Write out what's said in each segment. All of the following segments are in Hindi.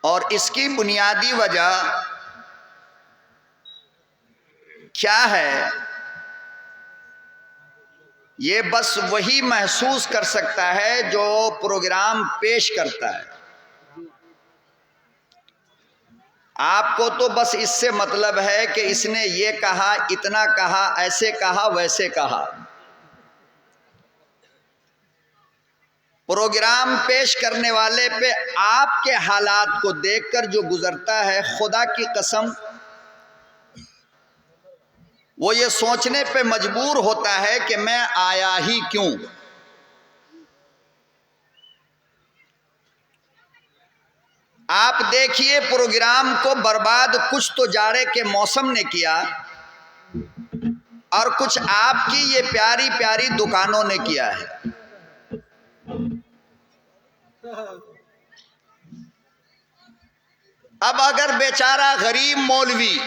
और इसकी बुनियादी वजह क्या है, ये बस वही महसूस कर सकता है जो प्रोग्राम पेश करता है। आपको तो बस इससे मतलब है कि इसने ये कहा, इतना कहा, ऐसे कहा, वैसे कहा। प्रोग्राम पेश करने वाले पे आपके हालात को देखकर जो गुजरता है, खुदा की कसम वो ये सोचने पे मजबूर होता है कि मैं आया ही क्यों। आप देखिए, प्रोग्राम को बर्बाद कुछ तो जाड़े के मौसम ने किया और कुछ आपकी ये प्यारी प्यारी दुकानों ने किया है। अब अगर बेचारा गरीब मौलवी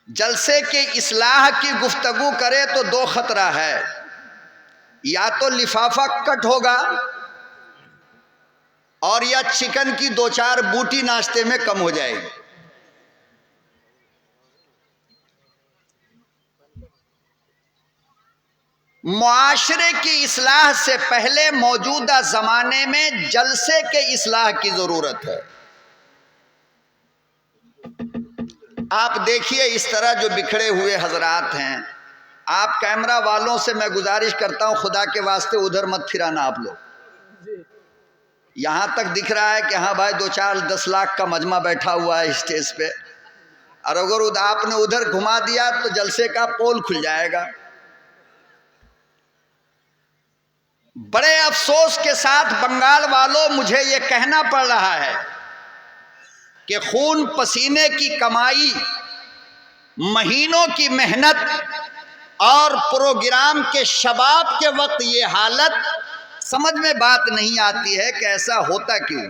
जलसे के इस्लाह की गुफ्तगू करे तो दो खतरा है, या तो लिफाफा कट होगा और या चिकन की दो चार बूटी नाश्ते में कम हो जाएगी। मुआशरे की इस्लाह से पहले मौजूदा जमाने में जलसे के इस्लाह की जरूरत है। आप देखिए इस तरह जो बिखरे हुए हजरात हैं, आप कैमरा वालों से मैं गुजारिश करता हूं, खुदा के वास्ते उधर मत फिराना आप लोग। यहां तक दिख रहा है कि हाँ भाई 2-4-10 लाख का मजमा बैठा हुआ है स्टेज पे, और अगर आपने उधर घुमा दिया तो जलसे का पोल खुल जाएगा। बड़े अफसोस के साथ बंगाल वालों, मुझे ये कहना पड़ रहा है कि खून पसीने की कमाई, महीनों की मेहनत और प्रोग्राम के शबाब के वक्त ये हालत, समझ में बात नहीं आती है कि ऐसा होता क्यों।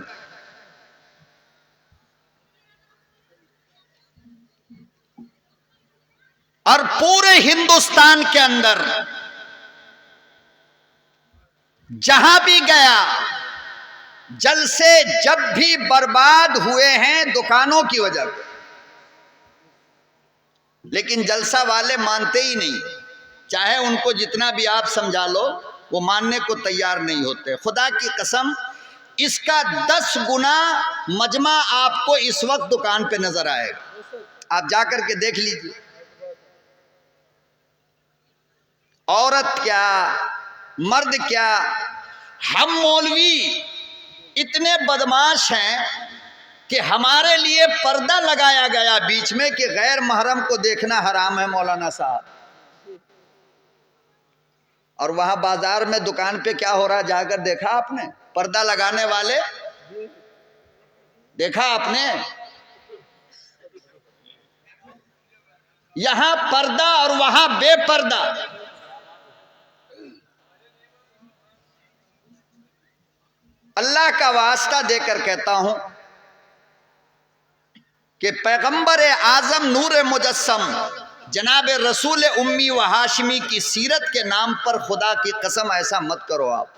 और पूरे हिंदुस्तान के अंदर जहां भी गया, जलसे जब भी बर्बाद हुए हैं दुकानों की वजह से, लेकिन जलसा वाले मानते ही नहीं। चाहे उनको जितना भी आप समझा लो, वो मानने को तैयार नहीं होते। खुदा की कसम, इसका 10 गुना मजमा आपको इस वक्त दुकान पे नजर आएगा। आप जाकर के देख लीजिए। औरत क्या, मर्द क्या, हम मौलवी इतने बदमाश हैं कि हमारे लिए पर्दा लगाया गया बीच में कि गैर महरम को देखना हराम है मौलाना साहब। और वहां बाजार में दुकान पे क्या हो रहा, जाकर देखा आपने? पर्दा लगाने वाले देखा आपने? यहां पर्दा और वहां बेपर्दा। अल्लाह का वास्ता देकर कहता हूं कि पैगंबर आजम नूर मुजस्सम जनाब रसूल उम्मी व हाशमी की सीरत के नाम पर खुदा की कसम ऐसा मत करो आप,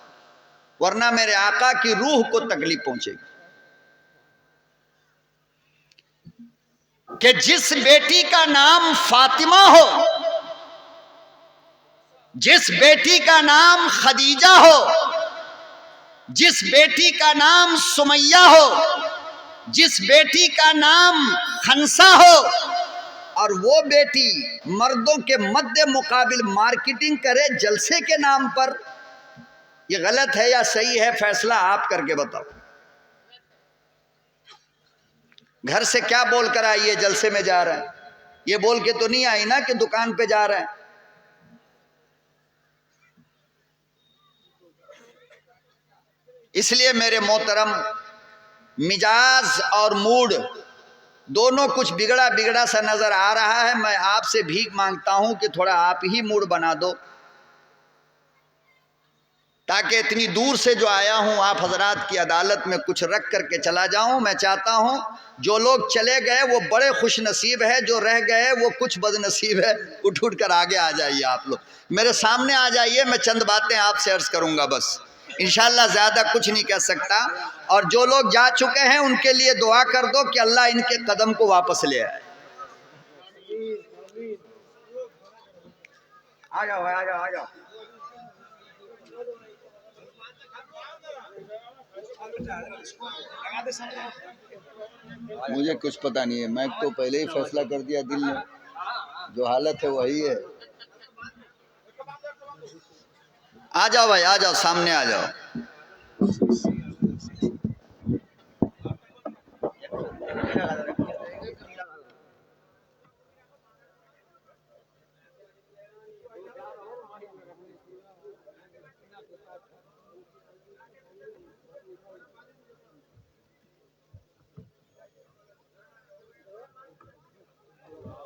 वरना मेरे आका की रूह को तकलीफ पहुंचेगी। कि जिस बेटी का नाम फातिमा हो, जिस बेटी का नाम खदीजा हो, जिस बेटी का नाम सुमैया हो, जिस बेटी का नाम खंसा हो, और वो बेटी मर्दों के मध्य मुकाबिल मार्केटिंग करे जलसे के नाम पर, ये गलत है या सही है? फैसला आप करके बताओ। घर से क्या बोलकर आई है जलसे में जा रहा है? ये बोल के तो नहीं आई ना कि दुकान पे जा रहा है। इसलिए मेरे मोहतरम, मिजाज और मूड दोनों कुछ बिगड़ा बिगड़ा सा नजर आ रहा है। मैं आपसे भीख मांगता हूं कि थोड़ा आप ही मूड बना दो, ताकि इतनी दूर से जो आया हूं आप हजरात की अदालत में कुछ रख करके चला जाऊं। मैं चाहता हूं जो लोग चले गए वो बड़े खुश नसीब है, जो रह गए वो कुछ बदनसीब है। उठ उठ कर आगे आ जाइए, आप लोग मेरे सामने आ जाइए, मैं चंद बातें आपसे अर्ज करूंगा बस। इंशाल्लाह ज्यादा कुछ नहीं कह सकता। और जो लोग जा चुके हैं उनके लिए दुआ कर दो कि अल्लाह इनके कदम को वापस ले आए। आ जाओ आ जाओ आ जाओ। मुझे कुछ पता नहीं है, मैं तो पहले ही फैसला कर दिया दिल ने, जो हालत है वही है। आ जाओ भाई आ जाओ, सामने आ जाओ।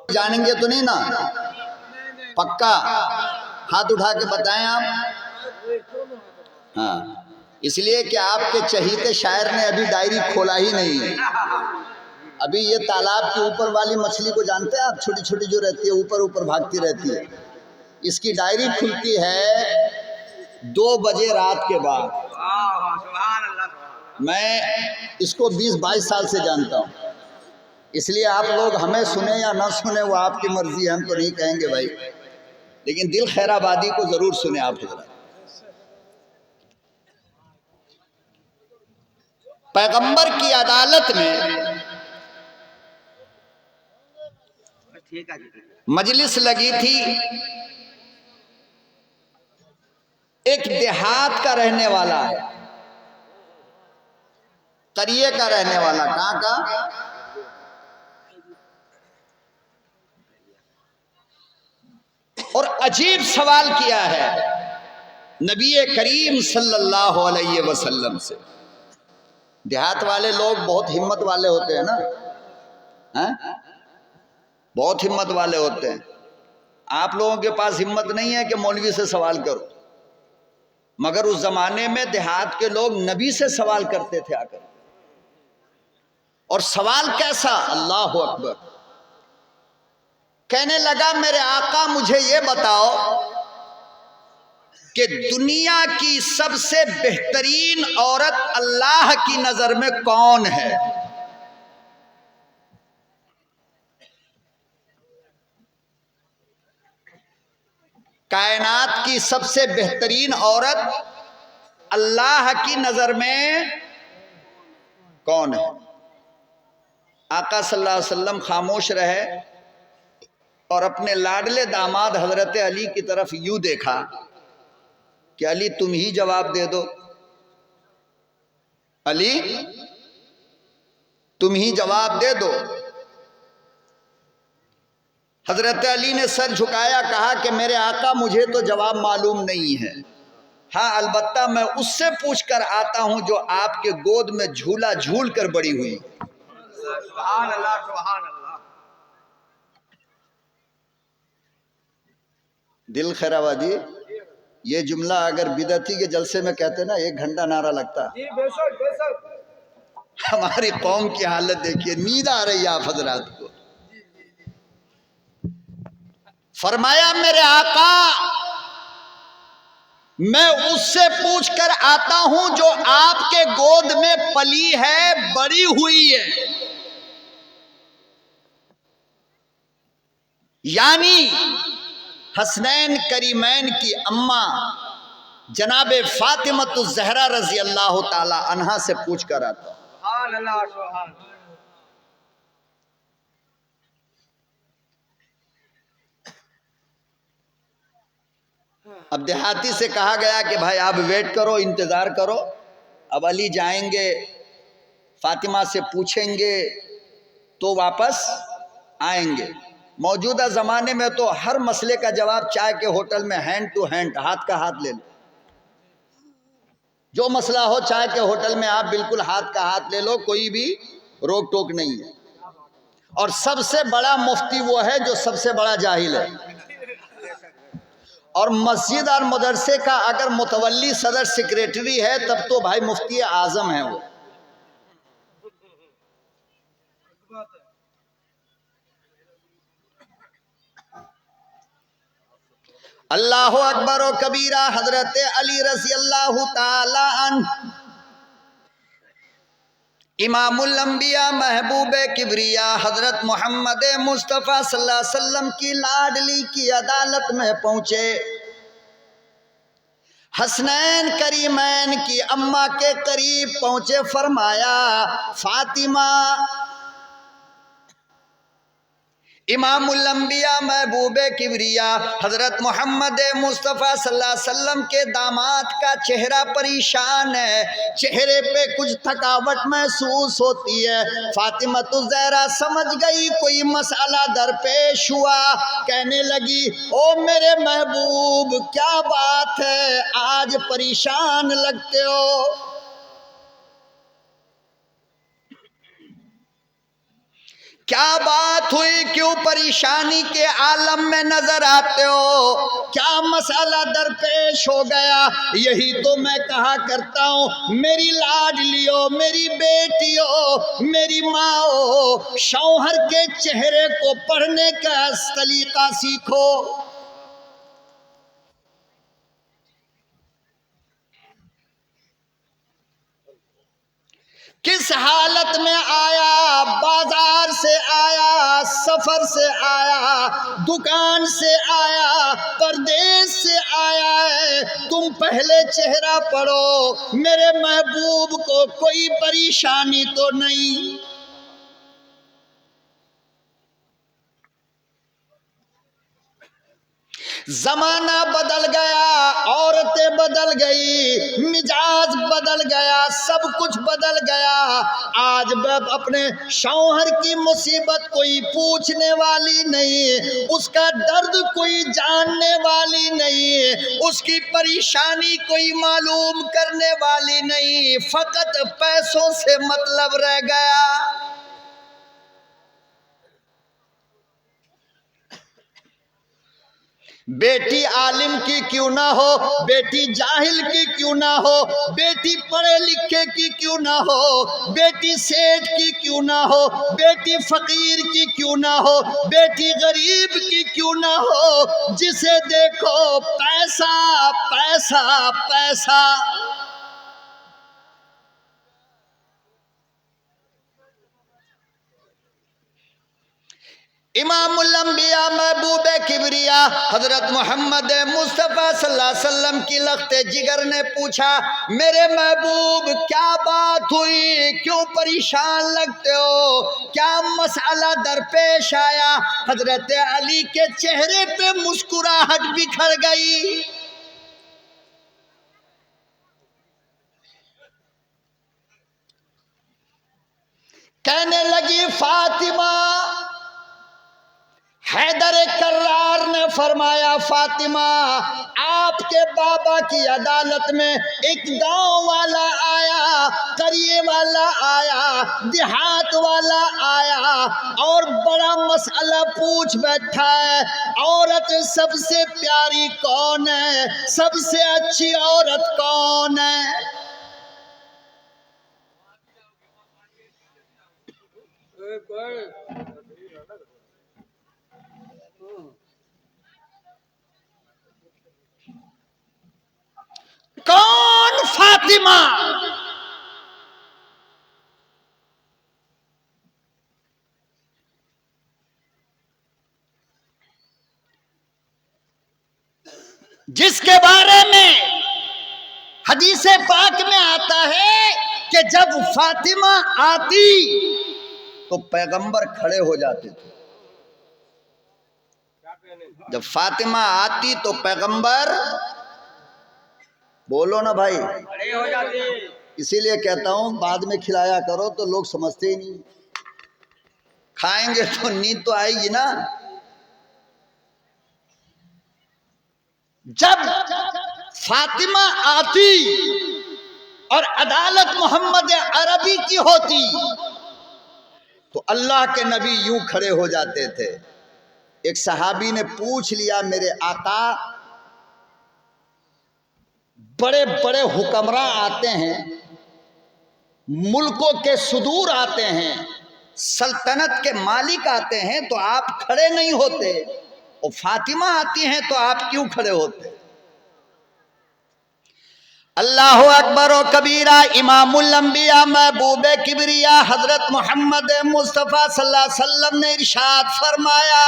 जानेंगे तो नहीं ना? पक्का हाथ उठा के बताएं आप। हाँ, इसलिए कि आपके चहीते शायर ने अभी डायरी खोला ही नहीं है। अभी ये तालाब के ऊपर वाली मछली को जानते हैं आप, छोटी छोटी जो रहती है ऊपर ऊपर भागती रहती है, इसकी डायरी खुलती है 2 बजे रात के बाद। मैं इसको 20-22 साल से जानता हूँ, इसलिए आप लोग हमें सुने या ना सुने वो आपकी मर्जी है, हम तो नहीं कहेंगे भाई, लेकिन दिल खैराबादी को जरूर सुने आप हजरात। पैगंबर की अदालत में मजलिस लगी थी। एक देहात का रहने वाला है, करिए का रहने वाला, कहाँ का? और अजीब सवाल किया है नबी करीम सल्लल्लाहु अलैहि वसल्लम से। देहात वाले लोग बहुत हिम्मत वाले होते हैं ना, हैं? बहुत हिम्मत वाले होते हैं। आप लोगों के पास हिम्मत नहीं है कि मौलवी से सवाल करो, मगर उस जमाने में देहात के लोग नबी से सवाल करते थे आकर। और सवाल कैसा? अल्लाह अकबर। कहने लगा मेरे आका मुझे ये बताओ कि दुनिया की सबसे बेहतरीन औरत अल्लाह की नजर में कौन है? कायनात की सबसे बेहतरीन औरत अल्लाह की नजर में कौन है? आका सल्लल्लाहु अलैहि वसल्लम खामोश रहे और अपने लाडले दामाद हजरत अली की तरफ यूं देखा कि अली तुम ही जवाब दे दो, अली तुम ही जवाब दे दो। हजरत अली ने सर झुकाया, कहा कि मेरे आका मुझे तो जवाब मालूम नहीं है, हाँ अलबत्ता मैं उससे पूछ कर आता हूं जो आपके गोद में झूला झूल कर बड़ी हुई। सुभान अल्लाह, सुभान अल्लाह। दिल खैराबादी, ये जुमला अगर बिदअती के जलसे में कहते ना 1 घंटा नारा लगता। हमारी कौम की हालत देखिए, नींद आ रही है आप हजरात को। फरमाया मेरे आका मैं उससे पूछ कर आता हूं जो आपके गोद में पली है, बड़ी हुई है। यानी हसनैन करीमैन की अम्मा जनाब फातिमतुज़ ज़हरा रजी अल्लाह ताला अन्हा से पूछ कर आता हूं। अब देहाती से कहा गया कि भाई आप वेट करो, इंतजार करो, अब अली जाएंगे, फातिमा से पूछेंगे तो वापस आएंगे। मौजूदा ज़माने में तो हर मसले का जवाब चाय के होटल में हैंड टू हैंड, हाथ का हाथ ले लो। जो मसला हो चाय के होटल में आप बिल्कुल हाथ का हाथ ले लो, कोई भी रोक टोक नहीं है। और सबसे बड़ा मुफ्ती वो है जो सबसे बड़ा जाहिल है। और मस्जिद और मदरसे का अगर मुतवल्ली सदर सेक्रेटरी है तब तो भाई मुफ्ती आजम है वो। अल्लाह अकबर व कबीरा। हजरत अली रज़ी अल्लाह ताला अन्हु इमामुल अंबिया महबूब किबरिया हजरत मोहम्मद मुस्तफ़ा सल्लल्लाहु अलैहि वसल्लम की लाडली की अदालत में पहुंचे। हसनैन करीमैन की अम्मा के करीब पहुंचे। फरमाया फातिमा। इमामुल अंबिया महबूब किबरिया हजरत मोहम्मद मुस्तफ़ा सल्लल्लाहु अलैहि वसल्लम के दामाद का चेहरा परेशान है, चेहरे पे कुछ थकावट महसूस होती है। फातिमा तो ज़हरा समझ गई कोई मसला दरपेश हुआ। कहने लगी ओ मेरे महबूब क्या बात है, आज परेशान लगते हो। क्या बात हुई, क्यों परेशानी के आलम में नजर आते हो, क्या मसला दरपेश हो गया। यही तो मैं कहा करता हूँ मेरी लाडलियो, मेरी बेटियों, मेरी माओ, शौहर के चेहरे को पढ़ने का तरीका सीखो। किस हालत में आया, बाजार से आया, सफर से आया, दुकान से आया, परदेश से आया है, तुम पहले चेहरा पढ़ो। मेरे महबूब को कोई परेशानी तो नहीं। जमाना बदल गया, औरतें बदल गई, मिजाज बदल गया, सब कुछ बदल गया। आज अपने शौहर की मुसीबत कोई पूछने वाली नहीं, उसका दर्द कोई जानने वाली नहीं, उसकी परेशानी कोई मालूम करने वाली नहीं, फकत पैसों से मतलब रह गया। बेटी आलिम की क्यों ना हो, बेटी जाहिल की क्यों ना हो, बेटी पढ़े लिखे की क्यों ना हो, बेटी सेठ की क्यों ना हो, बेटी फकीर की क्यों ना हो, बेटी गरीब की क्यों ना हो, जिसे देखो पैसा पैसा पैसा। इमामुल अंबिया महबूब किबरिया हजरत मोहम्मद मुस्तफ़ा सल्लल्लाहु अलैहि वसल्लम की लख्ते जिगर ने पूछा मेरे महबूब क्या बात हुई, क्यों परेशान लगते हो, क्या मसला दरपेश आया। हजरत अली के चेहरे पे मुस्कुराहट बिखर गई। कहने लगी फातिमा। हैदर कर्रार ने फरमाया फातिमा आपके बाबा की अदालत में एक गांव वाला आया, करिए वाला आया, देहात वाला आया और बड़ा मसला पूछ बैठा है। औरत सबसे प्यारी कौन है, सबसे अच्छी औरत कौन है। कौन फातिमा। जिसके बारे में हदीसे पाक में आता है कि जब फातिमा आती तो पैगंबर खड़े हो जाते थे। जब फातिमा आती तो पैगंबर, बोलो ना भाई, खड़े हो जाते। इसीलिए कहता हूं बाद में खिलाया करो तो लोग समझते ही नहीं, खाएंगे तो नींद तो आएगी ना। जब फातिमा आती और अदालत मोहम्मद अरबी की होती तो अल्लाह के नबी यूं खड़े हो जाते थे। एक सहाबी ने पूछ लिया मेरे आका बड़े बड़े हुक्मरान आते हैं, मुल्कों के सुदूर आते हैं, सल्तनत के मालिक आते हैं तो आप खड़े नहीं होते। और फातिमा आती हैं तो आप क्यों खड़े होते? अल्लाह अकबर व कबीरा। इमामुल अंबिया महबूब किबरिया हजरत मोहम्मद मुस्तफ़ा सल्लल्लाहु अलैहि वसल्लम ने इरशाद फरमाया,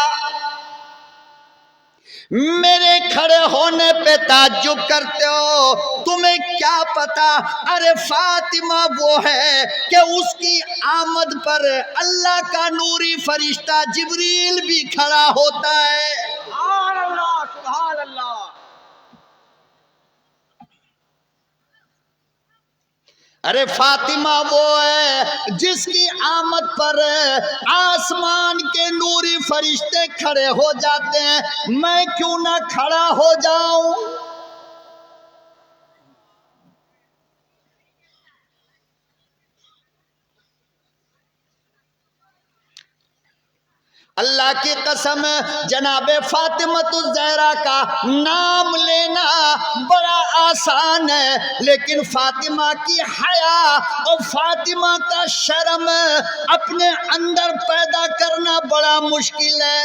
मेरे खड़े होने पे ताज्जुब करते हो, तुम्हें क्या पता? अरे फातिमा वो है कि उसकी आमद पर अल्लाह का नूरी फरिश्ता जिब्रील भी खड़ा होता है। सुभान अल्लाह, सुभान अल्लाह। अरे फातिमा वो है जिसकी आमद पर आसमान के नूरी फरिश्ते खड़े हो जाते हैं, मैं क्यों ना खड़ा हो जाऊं? अल्लाह की कसम, जनाबे फातिमतुज ज़हरा का नाम लेना बड़ा आसान है, लेकिन फातिमा की हया और फातिमा का शर्म अपने अंदर पैदा करना बड़ा मुश्किल है।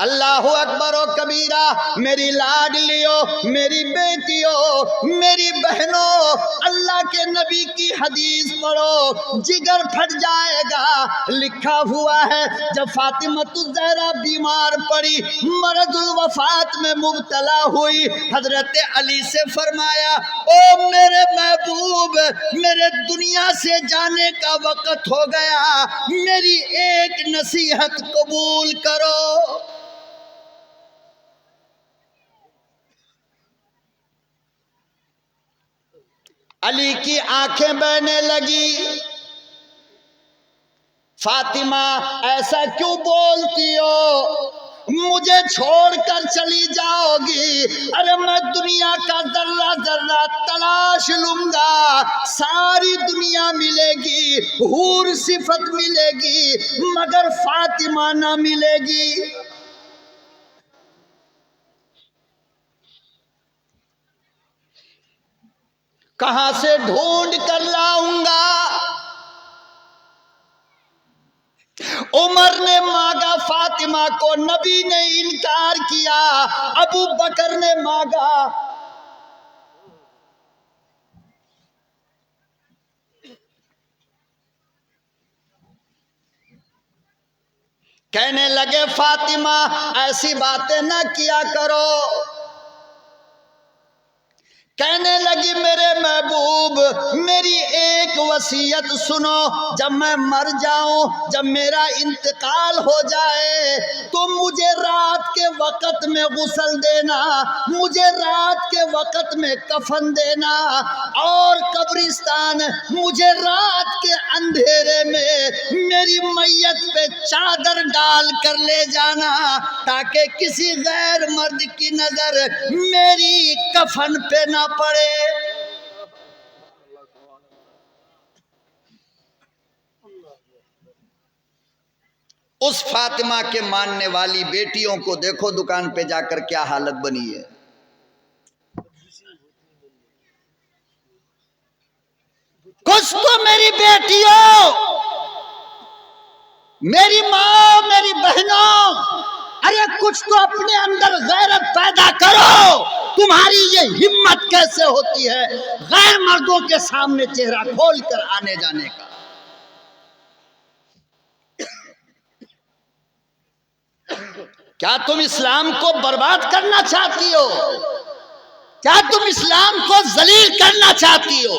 अल्लाह अकबर व कबीरा। मेरी लाडलियो, मेरी बेटियों, मेरी बहनों, अल्लाह के नबी की हदीस पढ़ो, जिगर फट जाएगा। लिखा हुआ है जब फातिमतुज ज़हरा बीमार पड़ी, मरदुल वफात में मुब्तला हुई, हजरत अली से फरमाया, ओ मेरे महबूब, मेरे दुनिया से जाने का वक्त हो गया, मेरी एक नसीहत कबूल करो। अली की आंखें बहने लगी। फातिमा ऐसा क्यों बोलती हो? मुझे छोड़कर चली जाओगी? अरे मैं दुनिया का जर्रा जर्रा तलाश लूंगा, सारी दुनिया मिलेगी, हूर सिफत मिलेगी, मगर फातिमा ना मिलेगी। कहां से ढूंढ कर लाऊंगा? उमर ने मांगा फातिमा को, नबी ने इनकार किया, अबू बकर ने मांगा। कहने लगे फातिमा ऐसी बातें ना किया करो। कहने लगी मेरे महबूब, मेरी एक वसीयत सुनो, जब मैं मर जाऊं, जब मेरा इंतकाल हो जाए, तो मुझे रात के वक्त में गुस्ल देना, मुझे रात के वक्त में कफन देना, और कब्रिस्तान मुझे रात के अंधेरे में मेरी मैयत पे चादर डाल कर ले जाना, ताकि किसी गैर मर्द की नजर मेरी कफन पे ना पड़े। उस फातिमा के मानने वाली बेटियों को देखो दुकान पे जाकर क्या हालत बनी है। कुछ तो मेरी बेटियों, मेरी माँ, मेरी बहनों, अरे कुछ तो अपने अंदर गैरत पैदा करो। तुम्हारी ये हिम्मत कैसे होती है गैर मर्दों के सामने चेहरा खोल कर आने जाने का? क्या तुम इस्लाम को बर्बाद करना चाहती हो? क्या तुम इस्लाम को जलील करना चाहती हो?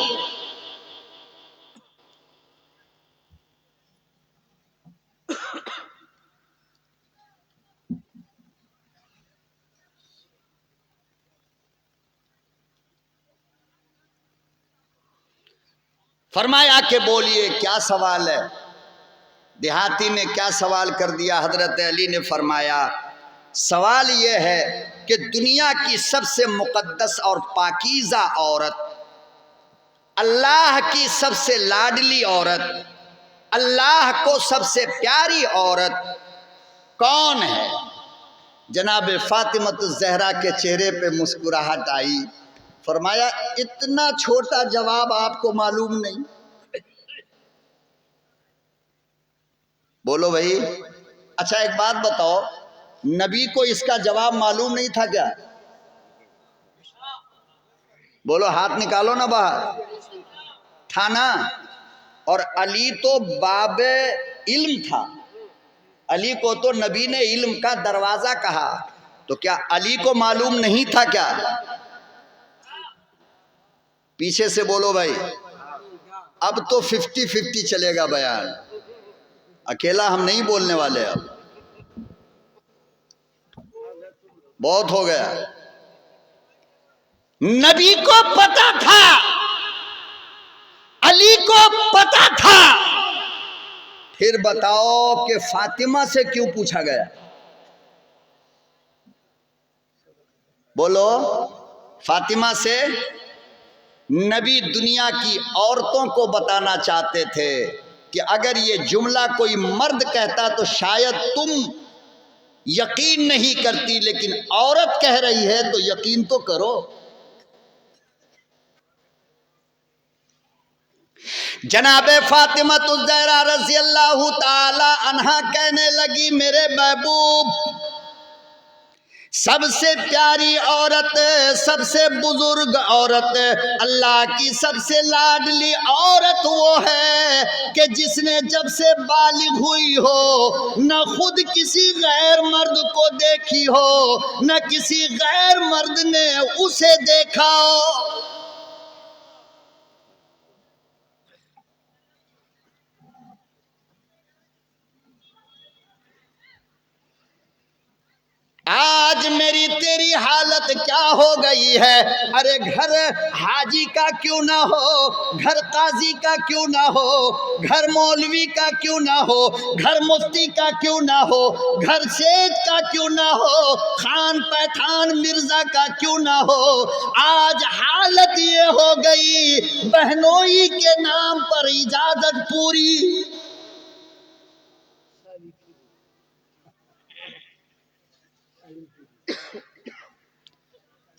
फरमाया कि बोलिए क्या सवाल है? देहाती ने क्या सवाल कर दिया? हजरत अली ने फरमाया सवाल यह है कि दुनिया की सबसे मुकद्दस और पाकीज़ा औरत, अल्लाह की सबसे लाडली औरत, अल्लाह को सबसे प्यारी औरत कौन है? जनाब फातिमतुज ज़हरा के चेहरे पे मुस्कुराहट आई। फरमाया इतना छोटा जवाब आपको मालूम नहीं? बोलो भाई। अच्छा एक बात बताओ, नबी को इसका जवाब मालूम नहीं था क्या? बोलो, हाथ निकालो ना बाहर। था ना। और अली तो बाबे इल्म था, अली को तो नबी ने इल्म का दरवाजा कहा, तो क्या अली को मालूम नहीं था क्या? पीछे से बोलो भाई। अब तो 50-50 चलेगा बयान, अकेला हम नहीं बोलने वाले। अब बहुत हो गया। नबी को पता था, अली को पता था, फिर बताओ कि फातिमा से क्यों पूछा गया? बोलो, फातिमा से नबी दुनिया की औरतों को बताना चाहते थे कि अगर ये जुमला कोई मर्द कहता तो शायद तुम यकीन नहीं करती, लेकिन औरत कह रही है तो यकीन तो करो। जनाबे फातिमा ज़हरा रज़ी अल्लाह ताला अन्हा कहने लगी, मेरे महबूब, सबसे प्यारी औरत, सबसे बुजुर्ग औरत, अल्लाह की सबसे लाडली औरत वो है कि जिसने जब से बालिग हुई हो न खुद किसी गैर मर्द को देखी हो, न किसी गैर मर्द ने उसे देखा हो। आज मेरी तेरी हालत क्या हो गई है? अरे घर हाजी का क्यों ना हो, घर काजी का क्यों ना हो, घर मौलवी का क्यों ना हो, घर मुफ्ती का क्यों ना हो, घर सेठ का क्यों ना हो, खान पैठान मिर्जा का क्यों ना हो, आज हालत ये हो गई बहनोई के नाम पर इजाजत पूरी।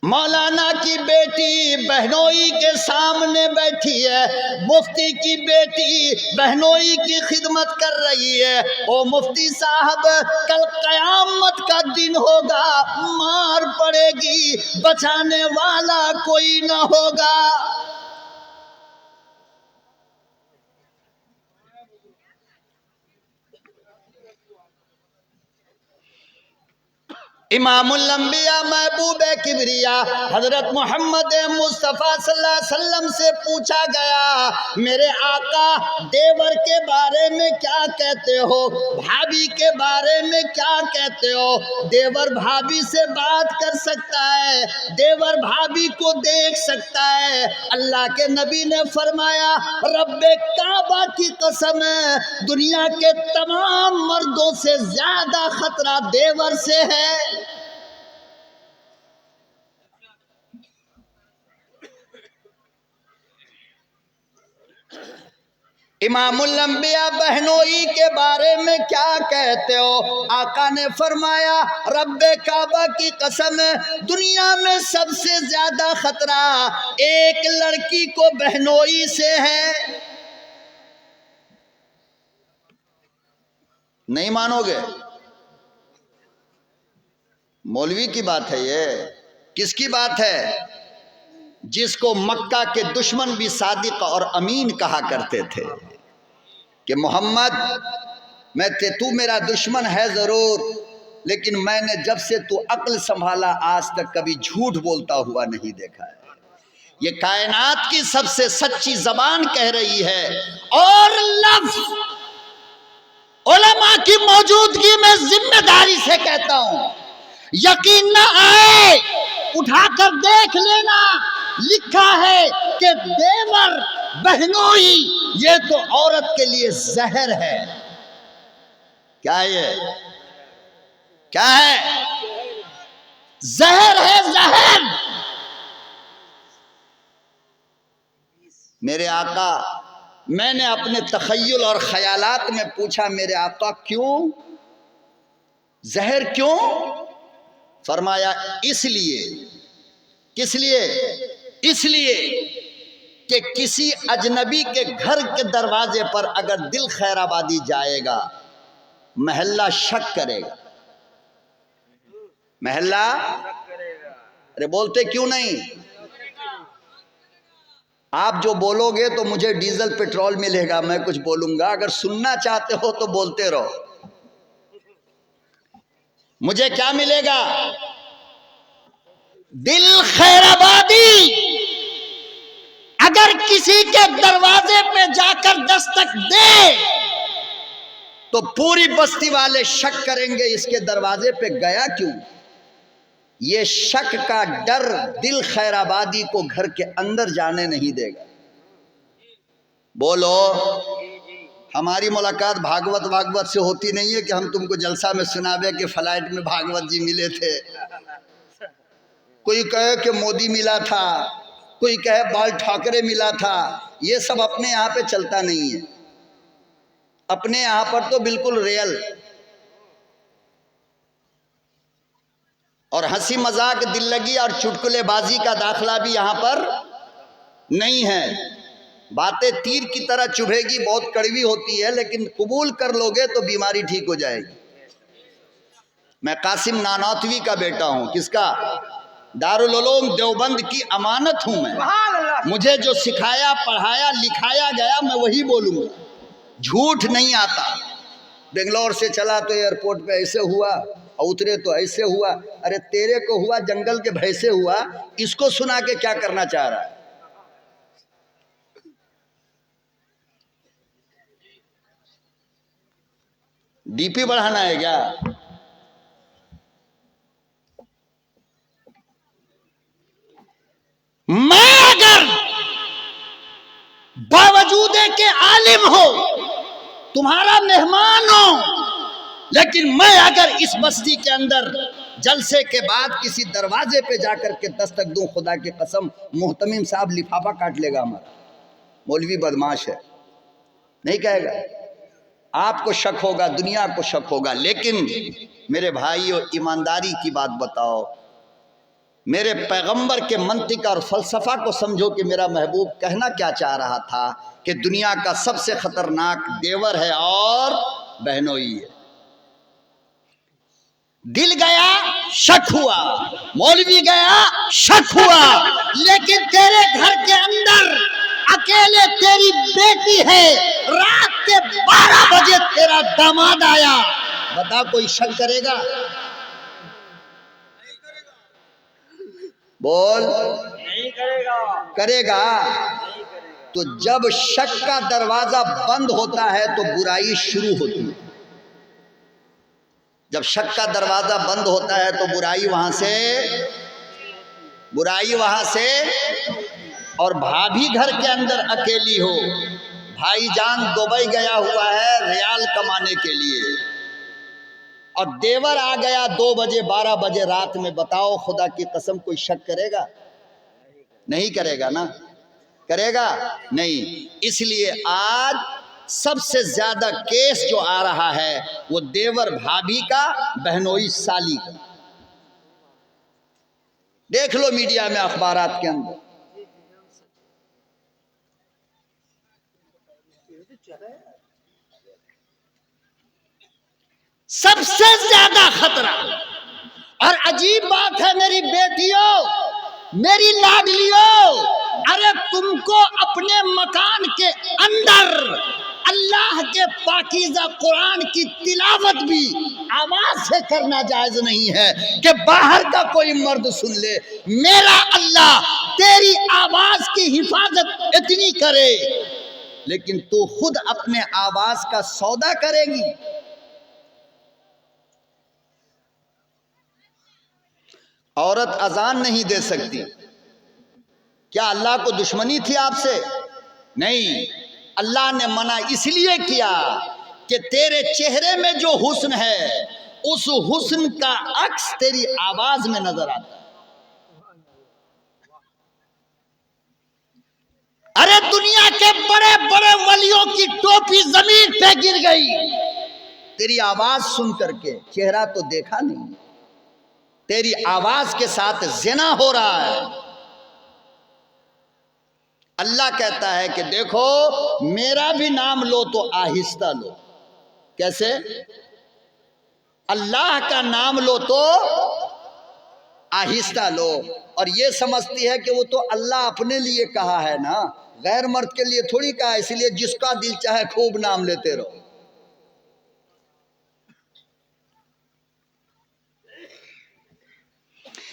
मौलाना की बेटी बहनोई के सामने बैठी है, मुफ्ती की बेटी बहनोई की खिदमत कर रही है। ओ मुफ्ती साहब, कल कयामत का दिन होगा, मार पड़ेगी, बचाने वाला कोई ना होगा। इमामुल अंबिया महबूब किबरिया हजरत मोहम्मद मुस्तफ़ा सल्लल्लाहु अलैहि वसल्लम से पूछा गया, मेरे आका देवर के बारे में क्या कहते हो, भाभी के बारे में क्या कहते हो? देवर भाभी से बात कर सकता है, देवर भाभी को देख सकता है। अल्लाह के नबी ने फरमाया, रब्बे काबा की कसम है, दुनिया के तमाम मर्दों से ज्यादा खतरा देवर से है। इमामुल अंबिया बहनोई के बारे में क्या कहते हो? आका ने फरमाया, रब्बे काबा की कसम, दुनिया में सबसे ज्यादा खतरा एक लड़की को बहनोई से है। नहीं मानोगे? मौलवी की बात है ये। किसकी बात है? जिसको मक्का के दुश्मन भी सादिक और अमीन कहा करते थे कि मोहम्मद, तू मेरा दुश्मन है जरूर, लेकिन मैंने जब से तू अक्ल संभाला आज तक कभी झूठ बोलता हुआ नहीं देखा है। ये कायनात की सबसे सच्ची जबान कह रही है। और लफ्ज उलमा की मौजूदगी में जिम्मेदारी से कहता हूं, यकीन ना आए उठाकर देख लेना, लिखा है कि देवर बहनोई ये तो औरत के लिए जहर है। क्या ये क्या है? जहर है, जहर। मेरे आका, मैंने अपने तखय्युल और ख्यालात में पूछा, मेरे आका क्यों जहर क्यों? फरमाया इसलिए। किस लिए? इसलिए कि किसी अजनबी के घर के दरवाजे पर अगर दिल खैराबादी जाएगा, महल्ला शक करेगा। महल्ला अरे बोलते क्यों नहीं? आप जो बोलोगे तो मुझे डीजल पेट्रोल मिलेगा, मैं कुछ बोलूंगा। अगर सुनना चाहते हो तो बोलते रहो। मुझे क्या मिलेगा? दिल खैराबादी। अगर किसी के दरवाजे पे जाकर दस्तक दे तो पूरी बस्ती वाले शक करेंगे इसके दरवाजे पे गया क्यों। ये शक का डर दिल खैराबादी को घर के अंदर जाने नहीं देगा। बोलो, हमारी मुलाकात भागवत से होती नहीं है कि हम तुमको जलसा में सुनावे कि फ्लाइट में भागवत जी मिले थे। कोई कहे कि मोदी मिला था, कोई कहे बाल ठाकरे मिला था। ये सब अपने यहाँ पे चलता नहीं है। अपने यहाँ पर तो बिल्कुल रियल और हंसी मजाक, दिल लगी और चुटकुलेबाजी का दाखला भी यहाँ पर नहीं है। बातें तीर की तरह चुभेगी, बहुत कड़वी होती है, लेकिन कबूल कर लोगे तो बीमारी ठीक हो जाएगी। मैं कासिम नानौतवी का बेटा हूं। किसका? दारुल उलूम देवबंद की अमानत हूं मैं। मुझे जो सिखाया, पढ़ाया, लिखाया गया मैं वही बोलूंगा, झूठ नहीं आता। बेंगलोर से चला तो एयरपोर्ट पे ऐसे हुआ और उतरे तो ऐसे हुआ। अरे तेरे को हुआ, जंगल के भैंसे हुआ, इसको सुना के क्या करना चाह रहा है? डीपी बढ़ाना है क्या? मैं अगर बावजूद के आलिम हो, तुम्हारा मेहमान हो, लेकिन मैं अगर इस बस्ती के अंदर जलसे के बाद किसी दरवाजे पे जाकर के दस्तक दूं, खुदा की कसम मुहतमिम साहब लिफाफा काट लेगा हमारा। मौलवी बदमाश है, नहीं कहेगा। आपको शक होगा, दुनिया को शक होगा। लेकिन मेरे भाइयों, ईमानदारी की बात बताओ, मेरे पैगंबर के मंतिक और फलसफा को समझो कि मेरा महबूब कहना क्या चाह रहा था कि दुनिया का सबसे खतरनाक देवर है और बहनोई है। दिल गया, शक हुआ, मौलवी गया, शक हुआ, लेकिन तेरे घर के अंदर अकेले तेरी बेटी है, रात के 12 बजे तेरा दामाद आया, बता कोई शक करेगा? बोल, नहीं करेगा। करेगा? तो जब शक का दरवाजा बंद होता है तो बुराई शुरू होती है। जब शक का दरवाजा बंद होता है तो बुराई वहां से और भाभी घर के अंदर अकेली हो, भाईजान दुबई गया हुआ है रियाल कमाने के लिए, और देवर आ गया 2 बजे 12 बजे रात में, बताओ खुदा की कसम कोई शक करेगा? नहीं करेगा ना। करेगा? नहीं। इसलिए आज सबसे ज्यादा केस जो आ रहा है वो देवर भाभी का, बहनोई साली का। देख लो मीडिया में, अखबारात के अंदर। सबसे ज्यादा खतरा। और अजीब बात है मेरी बेटियों, मेरी लाडलियों, अरे तुमको अपने मकान के अंदर अल्लाह के पाकीज़ा कुरान की तिलावत भी आवाज से करना जायज नहीं है कि बाहर का कोई मर्द सुन ले। मेरा अल्लाह तेरी आवाज की हिफाजत इतनी करे, लेकिन तू खुद अपने आवाज का सौदा करेगी। औरत अजान नहीं दे सकती। क्या अल्लाह को दुश्मनी थी आपसे? नहीं, अल्लाह ने मना इसलिए किया कि तेरे चेहरे में जो हुस्न है उस हुस्न का अक्स तेरी आवाज में नजर आता है। अरे दुनिया के बड़े बड़े वलियों की टोपी जमीन पे गिर गई तेरी आवाज सुन करके, चेहरा तो देखा नहीं, तेरी आवाज के साथ ज़िना हो रहा है। अल्लाह कहता है कि देखो मेरा भी नाम लो तो आहिस्ता लो। कैसे? अल्लाह का नाम लो तो आहिस्ता लो। और ये समझती है कि वो तो अल्लाह अपने लिए कहा है ना, गैर मर्द के लिए थोड़ी कहा, इसलिए जिसका दिल चाहे खूब नाम लेते रहो।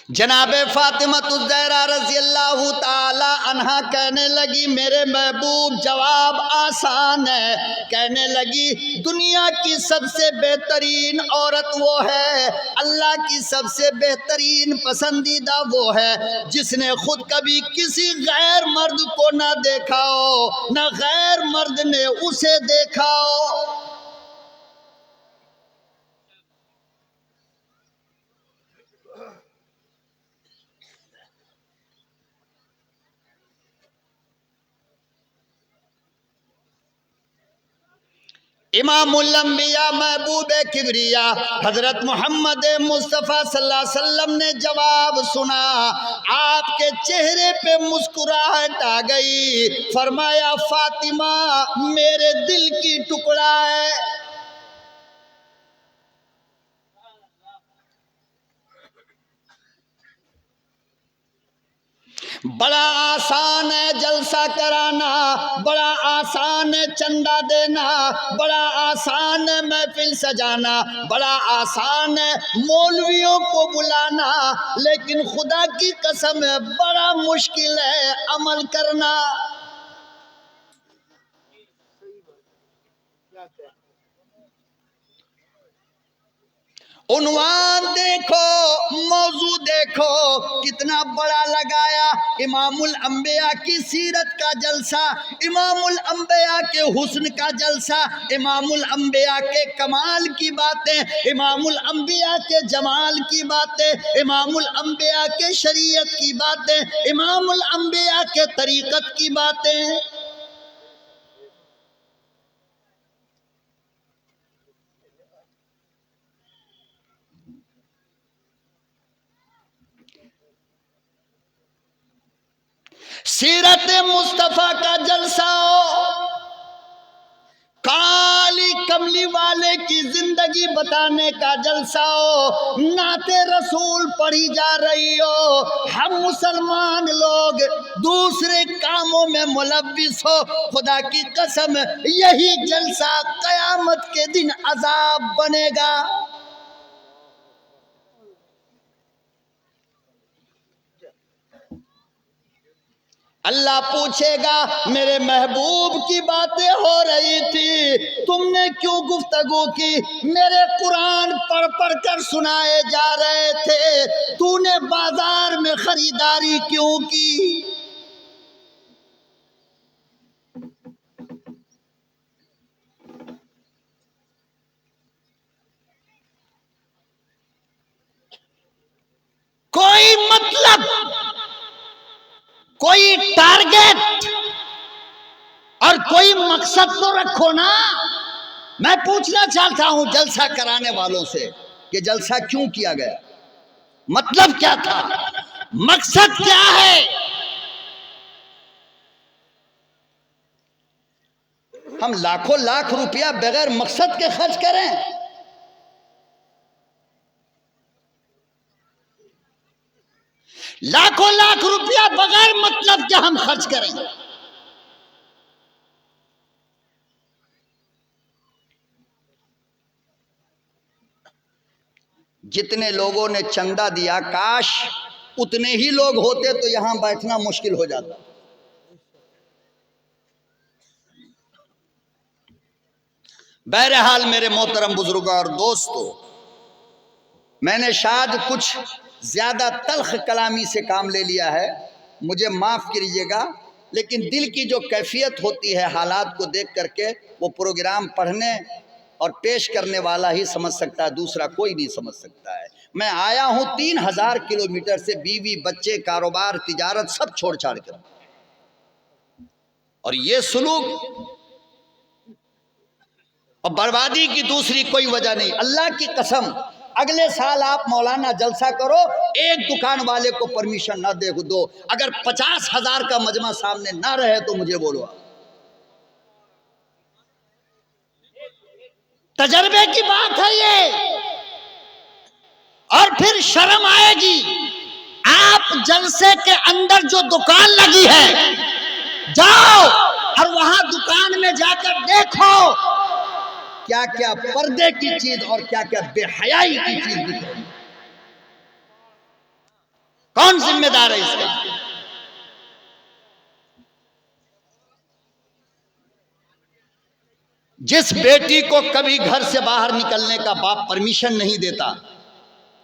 जनाबे फातिमा ज़हरा रज़ी अल्लाह ताला अन्हा कहने लगी, मेरे महबूब जवाब आसान है। कहने लगी, दुनिया की सबसे बेहतरीन औरत वो है, अल्लाह की सबसे बेहतरीन पसंदीदा वो है जिसने खुद कभी किसी गैर मर्द को ना देखा हो, ना गैर मर्द ने उसे देखा हो। इमामुल अंबिया महबूब किबरिया हजरत मोहम्मद मुस्तफ़ा सल्लल्लाहु अलैहि वसल्लम ने जवाब सुना, आपके चेहरे पे मुस्कुराहट आ गई। फरमाया, फातिमा मेरे दिल की टुकड़ा है। बड़ा आसान है जलसा कराना, बड़ा आसान है चंदा देना, बड़ा आसान है महफिल सजाना, बड़ा आसान है मौलवियों को बुलाना, लेकिन खुदा की कसम है बड़ा मुश्किल है अमल करना। उन्वान देखो, मौजू देखो, कितना बड़ा लगाया। इमामुल अंबिया की सीरत का जलसा, इमामुल अंबिया के हुस्न का जलसा, इमामुल अंबिया के कमाल की बातें, इमामुल अंबिया के जमाल की बातें, इमामुल अंबिया के शरीयत की बातें, इमामुल अंबिया के तरीक़त की बातें। सीरत मुस्तफ़ा का जलसा हो, काली कमली वाले की जिंदगी बताने का जलसा हो, नाते रसूल पढ़ी जा रही हो, हम मुसलमान लोग दूसरे कामों में मुलव्विस हो। खुदा की कसम यही जलसा कयामत के दिन अजाब बनेगा। अल्लाह पूछेगा, मेरे महबूब की बातें हो रही थी, तुमने क्यों गुफ्तगू की? मेरे कुरान पढ़ पढ़ कर सुनाए जा रहे थे, तूने बाजार में खरीदारी क्यों की? कोई मतलब, कोई टारगेट और कोई मकसद तो रखो ना। मैं पूछना चाहता हूं जलसा कराने वालों से कि जलसा क्यों किया गया, मतलब क्या था, मकसद क्या है? हम लाखों लाख रुपया बगैर मकसद के खर्च करें? लाखों लाख रुपया बगैर मतलब के हम खर्च करें? जितने लोगों ने चंदा दिया, काश उतने ही लोग होते तो यहां बैठना मुश्किल हो जाता। बहरहाल मेरे मोहतरम बुजुर्गों और दोस्तों, मैंने शायद कुछ ज्यादा तल्ख कलामी से काम ले लिया है, मुझे माफ कीजिएगा, लेकिन दिल की जो कैफियत होती है हालात को देख करके, वो प्रोग्राम पढ़ने और पेश करने वाला ही समझ सकता है, दूसरा कोई नहीं समझ सकता है। मैं आया हूं 3000 किलोमीटर से, बीवी बच्चे कारोबार तिजारत सब छोड़ छाड़ कर, और ये सुलूक और बर्बादी की दूसरी कोई वजह नहीं। अल्लाह की कसम, अगले साल आप मौलाना जलसा करो, एक दुकान वाले को परमिशन ना दे दो। अगर 50,000 का मजमा सामने ना रहे तो मुझे बोलो। तजर्बे की बात है ये। और फिर शर्म आएगी, आप जलसे के अंदर जो दुकान लगी है, जाओ और वहां दुकान में जाकर देखो क्या क्या पर्दे की चीज और क्या क्या बेहयाई की चीज दिख रही है। कौन जिम्मेदार है इसका? जिस बेटी को कभी घर से बाहर निकलने का बाप परमिशन नहीं देता,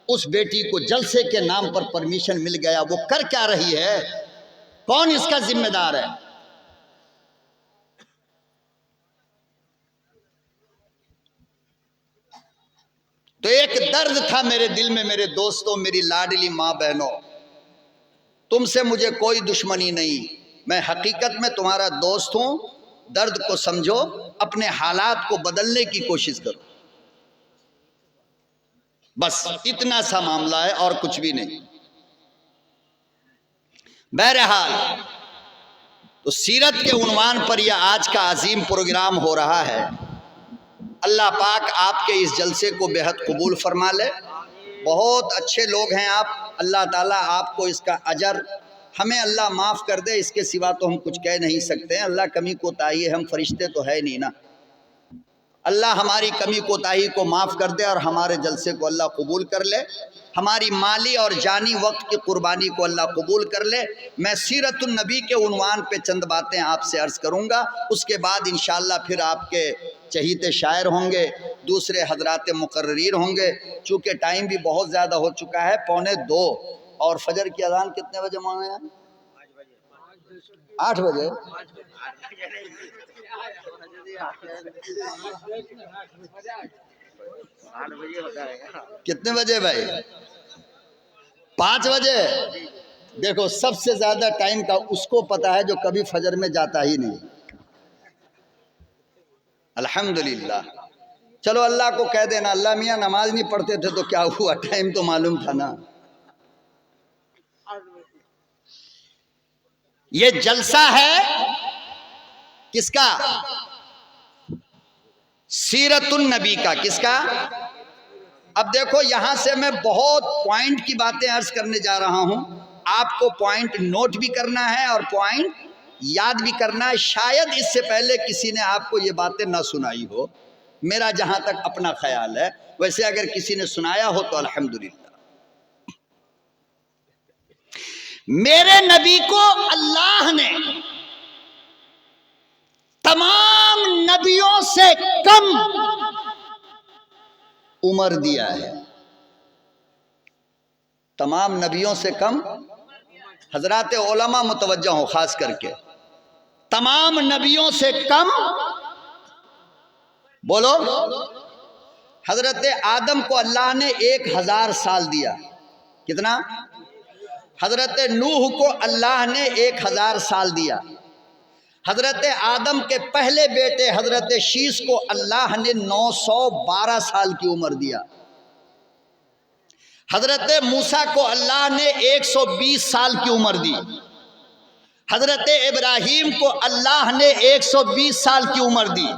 उस बेटी को जलसे के नाम पर परमिशन मिल गया, वो कर क्या रही है? कौन इसका जिम्मेदार है? तो एक दर्द था मेरे दिल में, मेरे दोस्तों, मेरी लाडली माँ बहनों, तुमसे मुझे कोई दुश्मनी नहीं, मैं हकीकत में तुम्हारा दोस्त हूं। दर्द को समझो, अपने हालात को बदलने की कोशिश करो, बस इतना सा मामला है और कुछ भी नहीं। बहरहाल, तो सीरत के उन्वान पर यह आज का अजीम प्रोग्राम हो रहा है। अल्लाह पाक आपके इस जलसे को बेहद कबूल फरमा ले। बहुत अच्छे लोग हैं आप, अल्लाह ताला आपको इसका अजर, हमें अल्लाह माफ़ कर दे, इसके सिवा तो हम कुछ कह नहीं सकते हैं। अल्लाह कमी कोताही है, हम फरिश्ते तो है नहीं ना। अल्लाह हमारी कमी कोताही को माफ़ कर दे और हमारे जलसे को अल्लाह कबूल कर ले। हमारी माली और जानी वक्त की कुर्बानी को अल्लाह कबूल कर ले। मैं सीरतुन नबी के उन्वान पे चंद बातें आपसे अर्ज़ करूँगा, उसके बाद इंशाअल्लाह फिर आपके चहीते शायर होंगे, दूसरे हजरात मुकर्रीर होंगे। चूँकि टाइम भी बहुत ज़्यादा हो चुका है, 1:45, और फजर की अज़ान कितने बजे मांगे हैं? 8 बजे। कितने बजे भाई? 5 बजे। देखो, सबसे ज्यादा टाइम का उसको पता है जो कभी फजर में जाता ही नहीं। अल्हम्दुलिल्लाह। चलो अल्लाह को कह देना, अल्लाह मियाँ नमाज नहीं पढ़ते थे तो क्या हुआ, टाइम तो मालूम था ना। ये जलसा है किसका? सीरतुन नबी का। किसका? अब देखो, यहां से मैं बहुत पॉइंट की बातें अर्ज करने जा रहा हूं। आपको पॉइंट नोट भी करना है और पॉइंट याद भी करना है। शायद इससे पहले किसी ने आपको ये बातें ना सुनाई हो, मेरा जहां तक अपना ख्याल है। वैसे अगर किसी ने सुनाया हो तो अल्हम्दुलिल्लाह। मेरे नबी को अल्लाह ने तमाम नबियों से कम उम्र दिया है। तमाम नबियों से कम। हजरात उलमा मुतवज्जा हो, खास करके तमाम नबियों से कम। बोलो। हजरत आदम को अल्लाह ने 1000 साल दिया। कितना? हजरत नूह को अल्लाह ने 1000 साल दिया। हजरत आदम के पहले बेटे हजरत शीश को अल्लाह ने 912 साल की उम्र दिया। हजरत मूसा को अल्लाह ने 120 साल की उम्र दी। हजरत इब्राहीम को अल्लाह ने 120 साल की उम्र दी।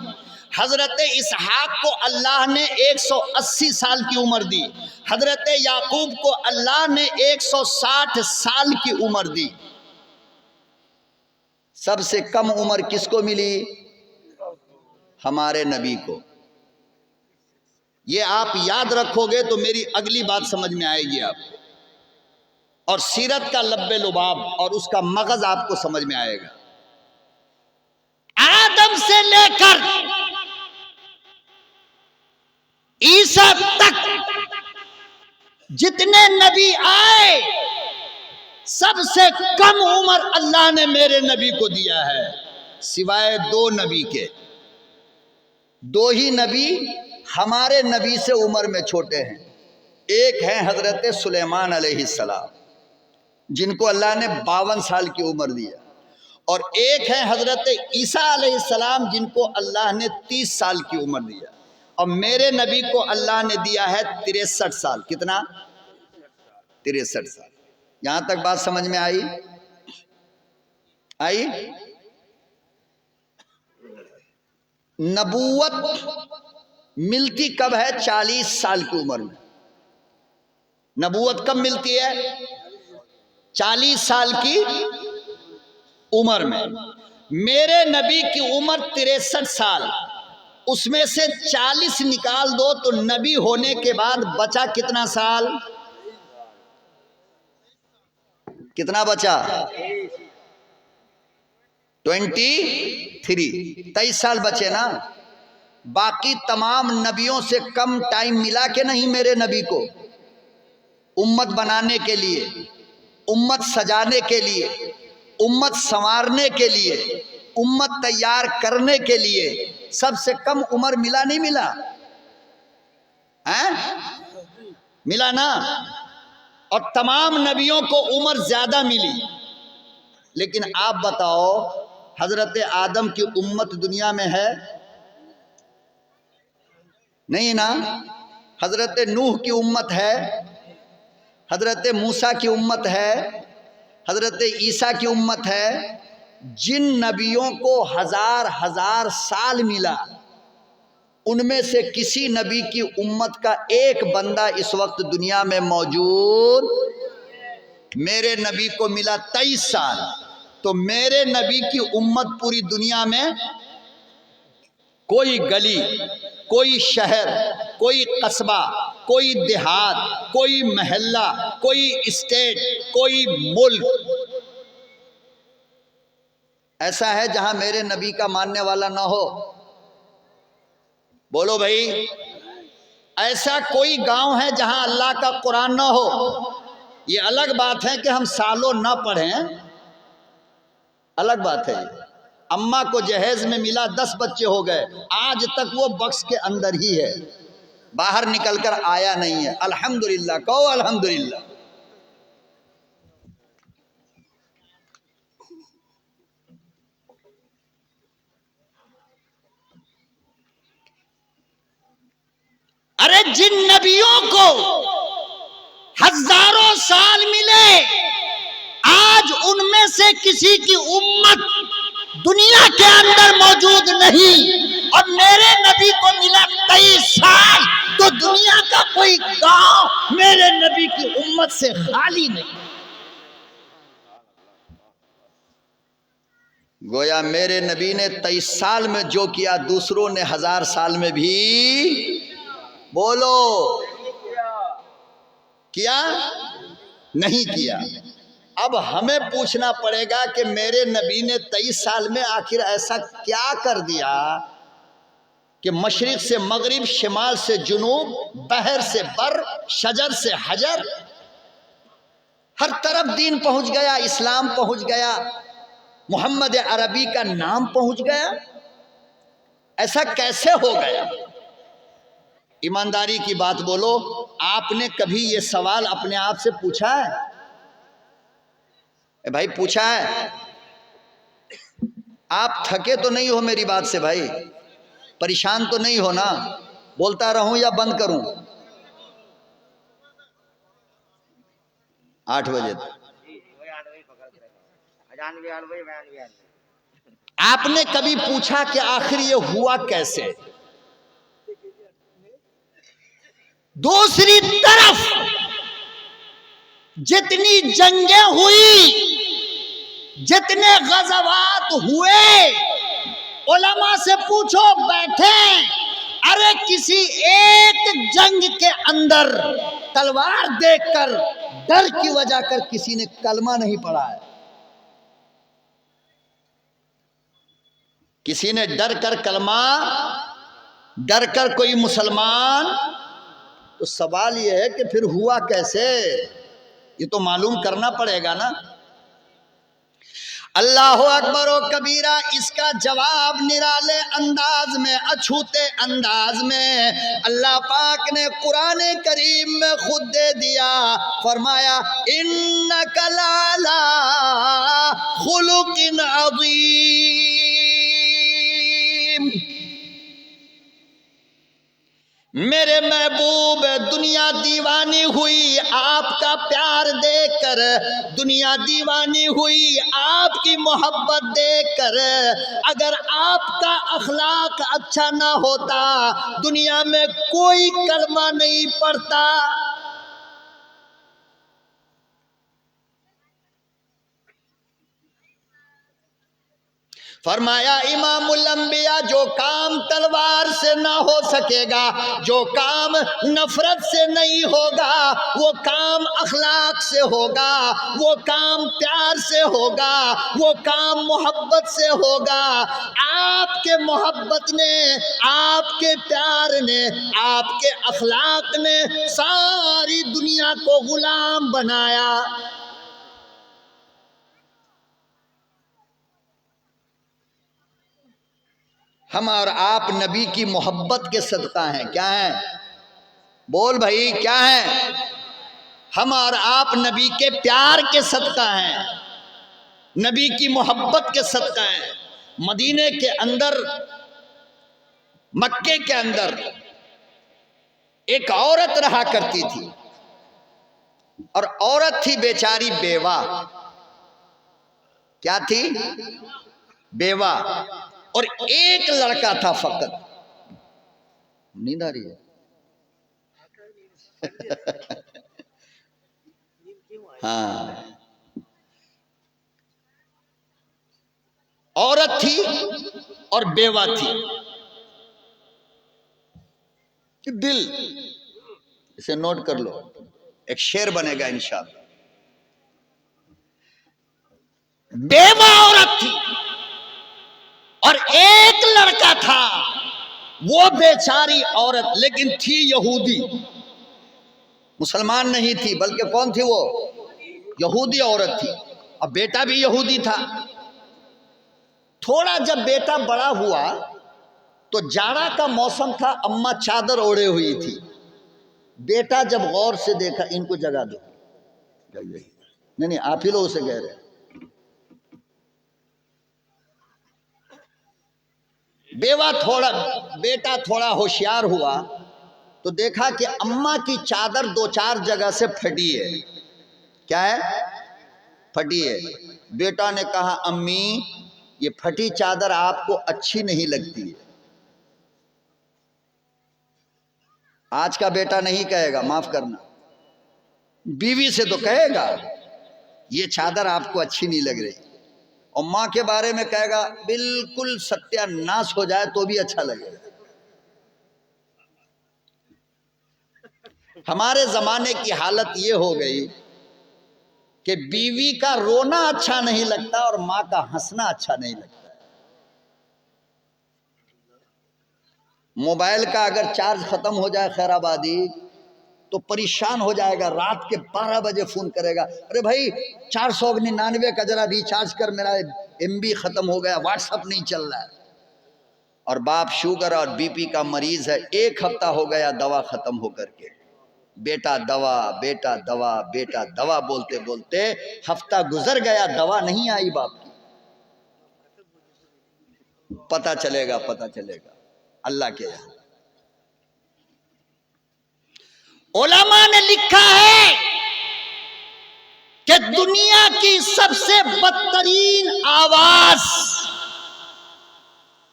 हजरत इसहाक को अल्लाह ने 180 साल की उम्र दी। हजरत याकूब को अल्लाह ने 160 साल की उम्र दी। सबसे कम उम्र किसको मिली? हमारे नबी को। ये आप याद रखोगे तो मेरी अगली बात समझ में आएगी आपको, और सीरत का लब्बे लुबाब और उसका मगज आपको समझ में आएगा। आदम से लेकर ईसा तक जितने नबी आए, सबसे कम उम्र अल्लाह ने मेरे नबी को दिया है, सिवाय 2 नबी के। 2 ही नबी हमारे नबी से उम्र में छोटे हैं। एक है हजरत सुलेमान अलैहिस्सलाम, जिनको अल्लाह ने 52 साल की उम्र दिया, और एक है हजरत ईसा अलैहिस्सलाम, जिनको अल्लाह ने 30 साल की उम्र दिया। और मेरे नबी को अल्लाह ने दिया है 63 साल। कितना? 63 साल। यहां तक बात समझ में आई? आई? नबूवत मिलती कब है? 40 साल की उम्र में। नबूवत कब मिलती है? 40 साल की उम्र में। मेरे नबी की उम्र 63 साल, उसमें से 40 निकाल दो तो नबी होने के बाद बचा कितना साल? कितना बचा? 23 साल बचे ना। बाकी तमाम नबियों से कम टाइम मिला कि नहीं मेरे नबी को? उम्मत बनाने के लिए, उम्मत सजाने के लिए, उम्मत संवारने के लिए, उम्मत तैयार करने के लिए सबसे कम उम्र मिला नहीं मिला? हैं? मिला ना। और तमाम नबियों को उम्र ज्यादा मिली। लेकिन आप बताओ, हजरत आदम की उम्मत दुनिया में है? नहीं ना। हजरत नूह की उम्मत है, हजरत मूसा की उम्मत है, हजरत ईसा की उम्मत है। जिन नबियों को हजार हजार साल मिला, उनमें से किसी नबी की उम्मत का एक बंदा इस वक्त दुनिया में मौजूद। मेरे नबी को मिला 23 साल, तो मेरे नबी की उम्मत पूरी दुनिया में कोई गली, कोई शहर, कोई कस्बा, कोई देहात, कोई महल्ला, कोई स्टेट, कोई मुल्क ऐसा है जहां मेरे नबी का मानने वाला ना हो? बोलो भाई। ऐसा कोई गांव है जहां अल्लाह का कुरान ना हो? ये अलग बात है कि हम सालों ना पढ़ें, अलग बात है। अम्मा को जहेज में मिला, 10 बच्चे हो गए, आज तक वो बक्स के अंदर ही है, बाहर निकलकर आया नहीं है। अल्हम्दुलिल्लाह कहो, अल्हम्दुलिल्लाह। अरे जिन नबियों को हजारों साल मिले, आज उनमें से किसी की उम्मत दुनिया के अंदर मौजूद नहीं, और मेरे नबी को मिला 23 साल, तो दुनिया का कोई गांव मेरे नबी की उम्मत से खाली नहीं। गोया मेरे नबी ने 23 साल में जो किया, दूसरों ने 1000 साल में भी, बोलो, किया नहीं किया। अब हमें पूछना पड़ेगा कि मेरे नबी ने 23 साल में आखिर ऐसा क्या कर दिया कि मशरिक से मगरिब, शिमाल से जुनूब, बहर से बर, शजर से हजर, हर तरफ दीन पहुंच गया, इस्लाम पहुंच गया, मोहम्मद अरबी का नाम पहुंच गया। ऐसा कैसे हो गया? ईमानदारी की बात बोलो, आपने कभी ये सवाल अपने आप से पूछा है? भाई पूछा है? आप थके तो नहीं हो मेरी बात से भाई? परेशान तो नहीं हो ना? बोलता रहूं या बंद करूं? 8 बजे तक। आपने कभी पूछा कि आखिर ये हुआ कैसे? दूसरी तरफ जितनी जंगें हुई, जितने गज़वात हुए, उलमा से पूछो बैठे, अरे किसी एक जंग के अंदर तलवार देखकर डर की वजह कर किसी ने कलमा नहीं पढ़ा है। किसी ने डर कर कलमा, डर कर कोई मुसलमान? तो सवाल यह है कि फिर हुआ कैसे, ये तो मालूम करना पड़ेगा ना। अल्लाह अकबर व कबीरा, इसका जवाब निराले अंदाज में, अछूते अंदाज में अल्लाह पाक ने कुरान करीम में खुद दे दिया। फरमाया, इन्नका लाला खुलुकिन अज़ीम। मेरे महबूब दुनिया दीवानी हुई आपका प्यार देखकर, दुनिया दीवानी हुई आपकी मोहब्बत देखकर। अगर आपका अखलाक अच्छा ना होता दुनिया में कोई कलमा नहीं पढ़ता। फरमाया इमामुल अंबिया, जो काम तलवार से ना हो सकेगा, जो काम नफरत से नहीं होगा, वो काम अखलाक से होगा, वो काम प्यार से होगा, वो काम मोहब्बत से होगा। आपके मोहब्बत ने, आपके प्यार ने, आपके अखलाक ने सारी दुनिया को गुलाम बनाया। हम और आप नबी की मोहब्बत के सदका हैं। क्या है? बोल भाई, क्या है? हम और आप नबी के प्यार के सदका हैं, नबी की मोहब्बत के सदका हैं। मदीने के अंदर, मक्के के अंदर एक औरत रहा करती थी, और औरत थी बेचारी बेवा। क्या थी? बेवा। और एक लड़का था फकत। नींद आ रही है? हाँ, औरत थी और बेवा थी। दिल, इसे नोट कर लो, एक शेर बनेगा इंशाअल्लाह। बेवा औरत थी और एक लड़का था। वो बेचारी औरत लेकिन थी यहूदी, मुसलमान नहीं थी, बल्कि कौन थी वो? यहूदी औरत थी। और बेटा भी यहूदी था। थोड़ा जब बेटा बड़ा हुआ तो जाड़ा का मौसम था, अम्मा चादर ओढ़े हुई थी। बेटा जब गौर से देखा, इनको जगा दो, नहीं नहीं आप ही लोग उसे कह रहे। बेटा थोड़ा होशियार हुआ तो देखा कि अम्मा की चादर दो चार जगह से फटी है। क्या है? फटी है। बेटा ने कहा, अम्मी ये फटी चादर आपको अच्छी नहीं लगती है। आज का बेटा नहीं कहेगा, माफ करना, बीवी से तो कहेगा ये चादर आपको अच्छी नहीं लग रही, और माँ के बारे में कहेगा बिल्कुल सत्यानाश हो जाए तो भी अच्छा लगेगा। हमारे जमाने की हालत ये हो गई कि बीवी का रोना अच्छा नहीं लगता और माँ का हंसना अच्छा नहीं लगता। मोबाइल का अगर चार्ज खत्म हो जाए खैराबादी तो परेशान हो जाएगा, रात के 12 बजे फोन करेगा, अरे भाई 499 का जरा रिचार्ज कर, मेरा एमबी खत्म हो गया, व्हाट्सअप नहीं चल रहा है। और बाप शुगर और बीपी का मरीज है, 1 हफ्ता हो गया दवा खत्म होकर के। बेटा दवा, बेटा दवा, बेटा दवा बोलते बोलते हफ्ता गुजर गया, दवा नहीं आई बाप की। पता चलेगा, पता चलेगा अल्लाह के यहाँ। उलमा ने लिखा है कि दुनिया की सबसे बदतरीन आवाज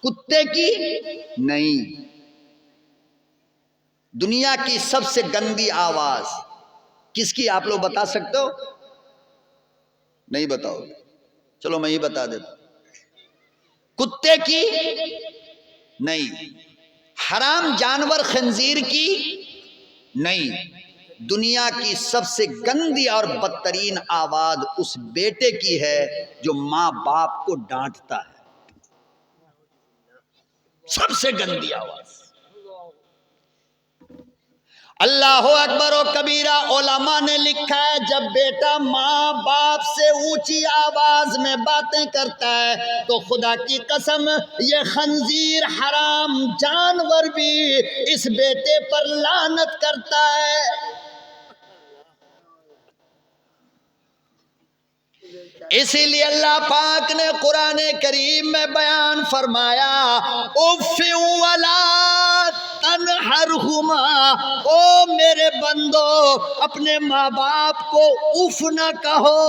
कुत्ते की नहीं, दुनिया की सबसे गंदी आवाज किसकी? आप लोग बता सकते हो? नहीं बताओ? चलो मैं ही बता देता। कुत्ते की नहीं, हराम जानवर खंजीर की नहीं, दुनिया की सबसे गंदी और बदतरीन आवाज उस बेटे की है जो माँ बाप को डांटता है। सबसे गंदी आवाज। अल्लाह अकबर व कबीरा। उलमा ने लिखा है जब बेटा माँ बाप से ऊंची आवाज में बातें करता है तो खुदा की कसम ये खंजीर हराम जानवर भी इस बेटे पर लानत करता है। इसीलिए अल्लाह पाक ने कुरान करीम में बयान फरमाया, उफ़्फ़िन वला तनहरहुमा, ओ मेरे बंदो अपने माँ बाप को उफ न कहो।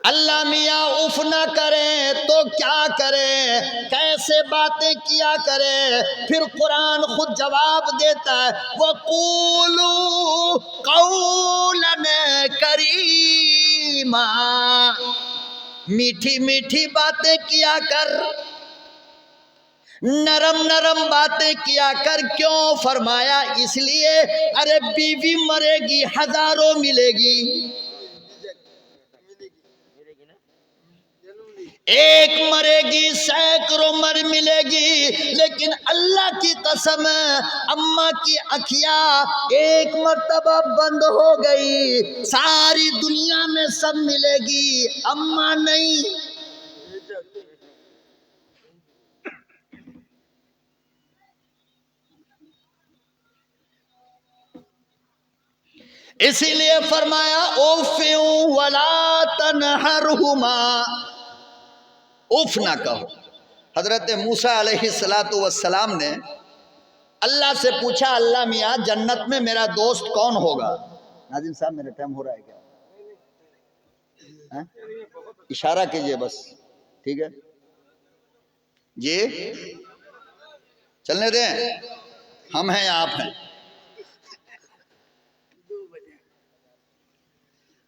अल्लाह मियाँ उफ ना करे तो क्या करे, कैसे बातें किया करे। फिर कुरान खुद जवाब देता है, वक़ूलू क़ौलन करीमा, मीठी मीठी बातें किया कर, नरम नरम बातें किया कर। क्यों फरमाया? इसलिए अरे बीवी मरेगी हजारों मिलेगी, एक मरेगी सैकड़ों मर मिलेगी, लेकिन अल्लाह की कसम अम्मा की अखियां एक मर्तबा बंद हो गई, सारी दुनिया में सब मिलेगी, अम्मा नहीं। इसीलिए फरमाया उफ़्यू वला तनहरहुमा, उफ ना कहो। हजरत मूसा अलैहिस्सलातु वस्सलाम ने अल्लाह से पूछा, अल्लाह मियाँ जन्नत में मेरा दोस्त कौन होगा? नाज़िम साहब मेरा टाइम हो रहा है क्या? है? इशारा कीजिए बस, ठीक है जी, चलने दें, हम हैं आप हैं।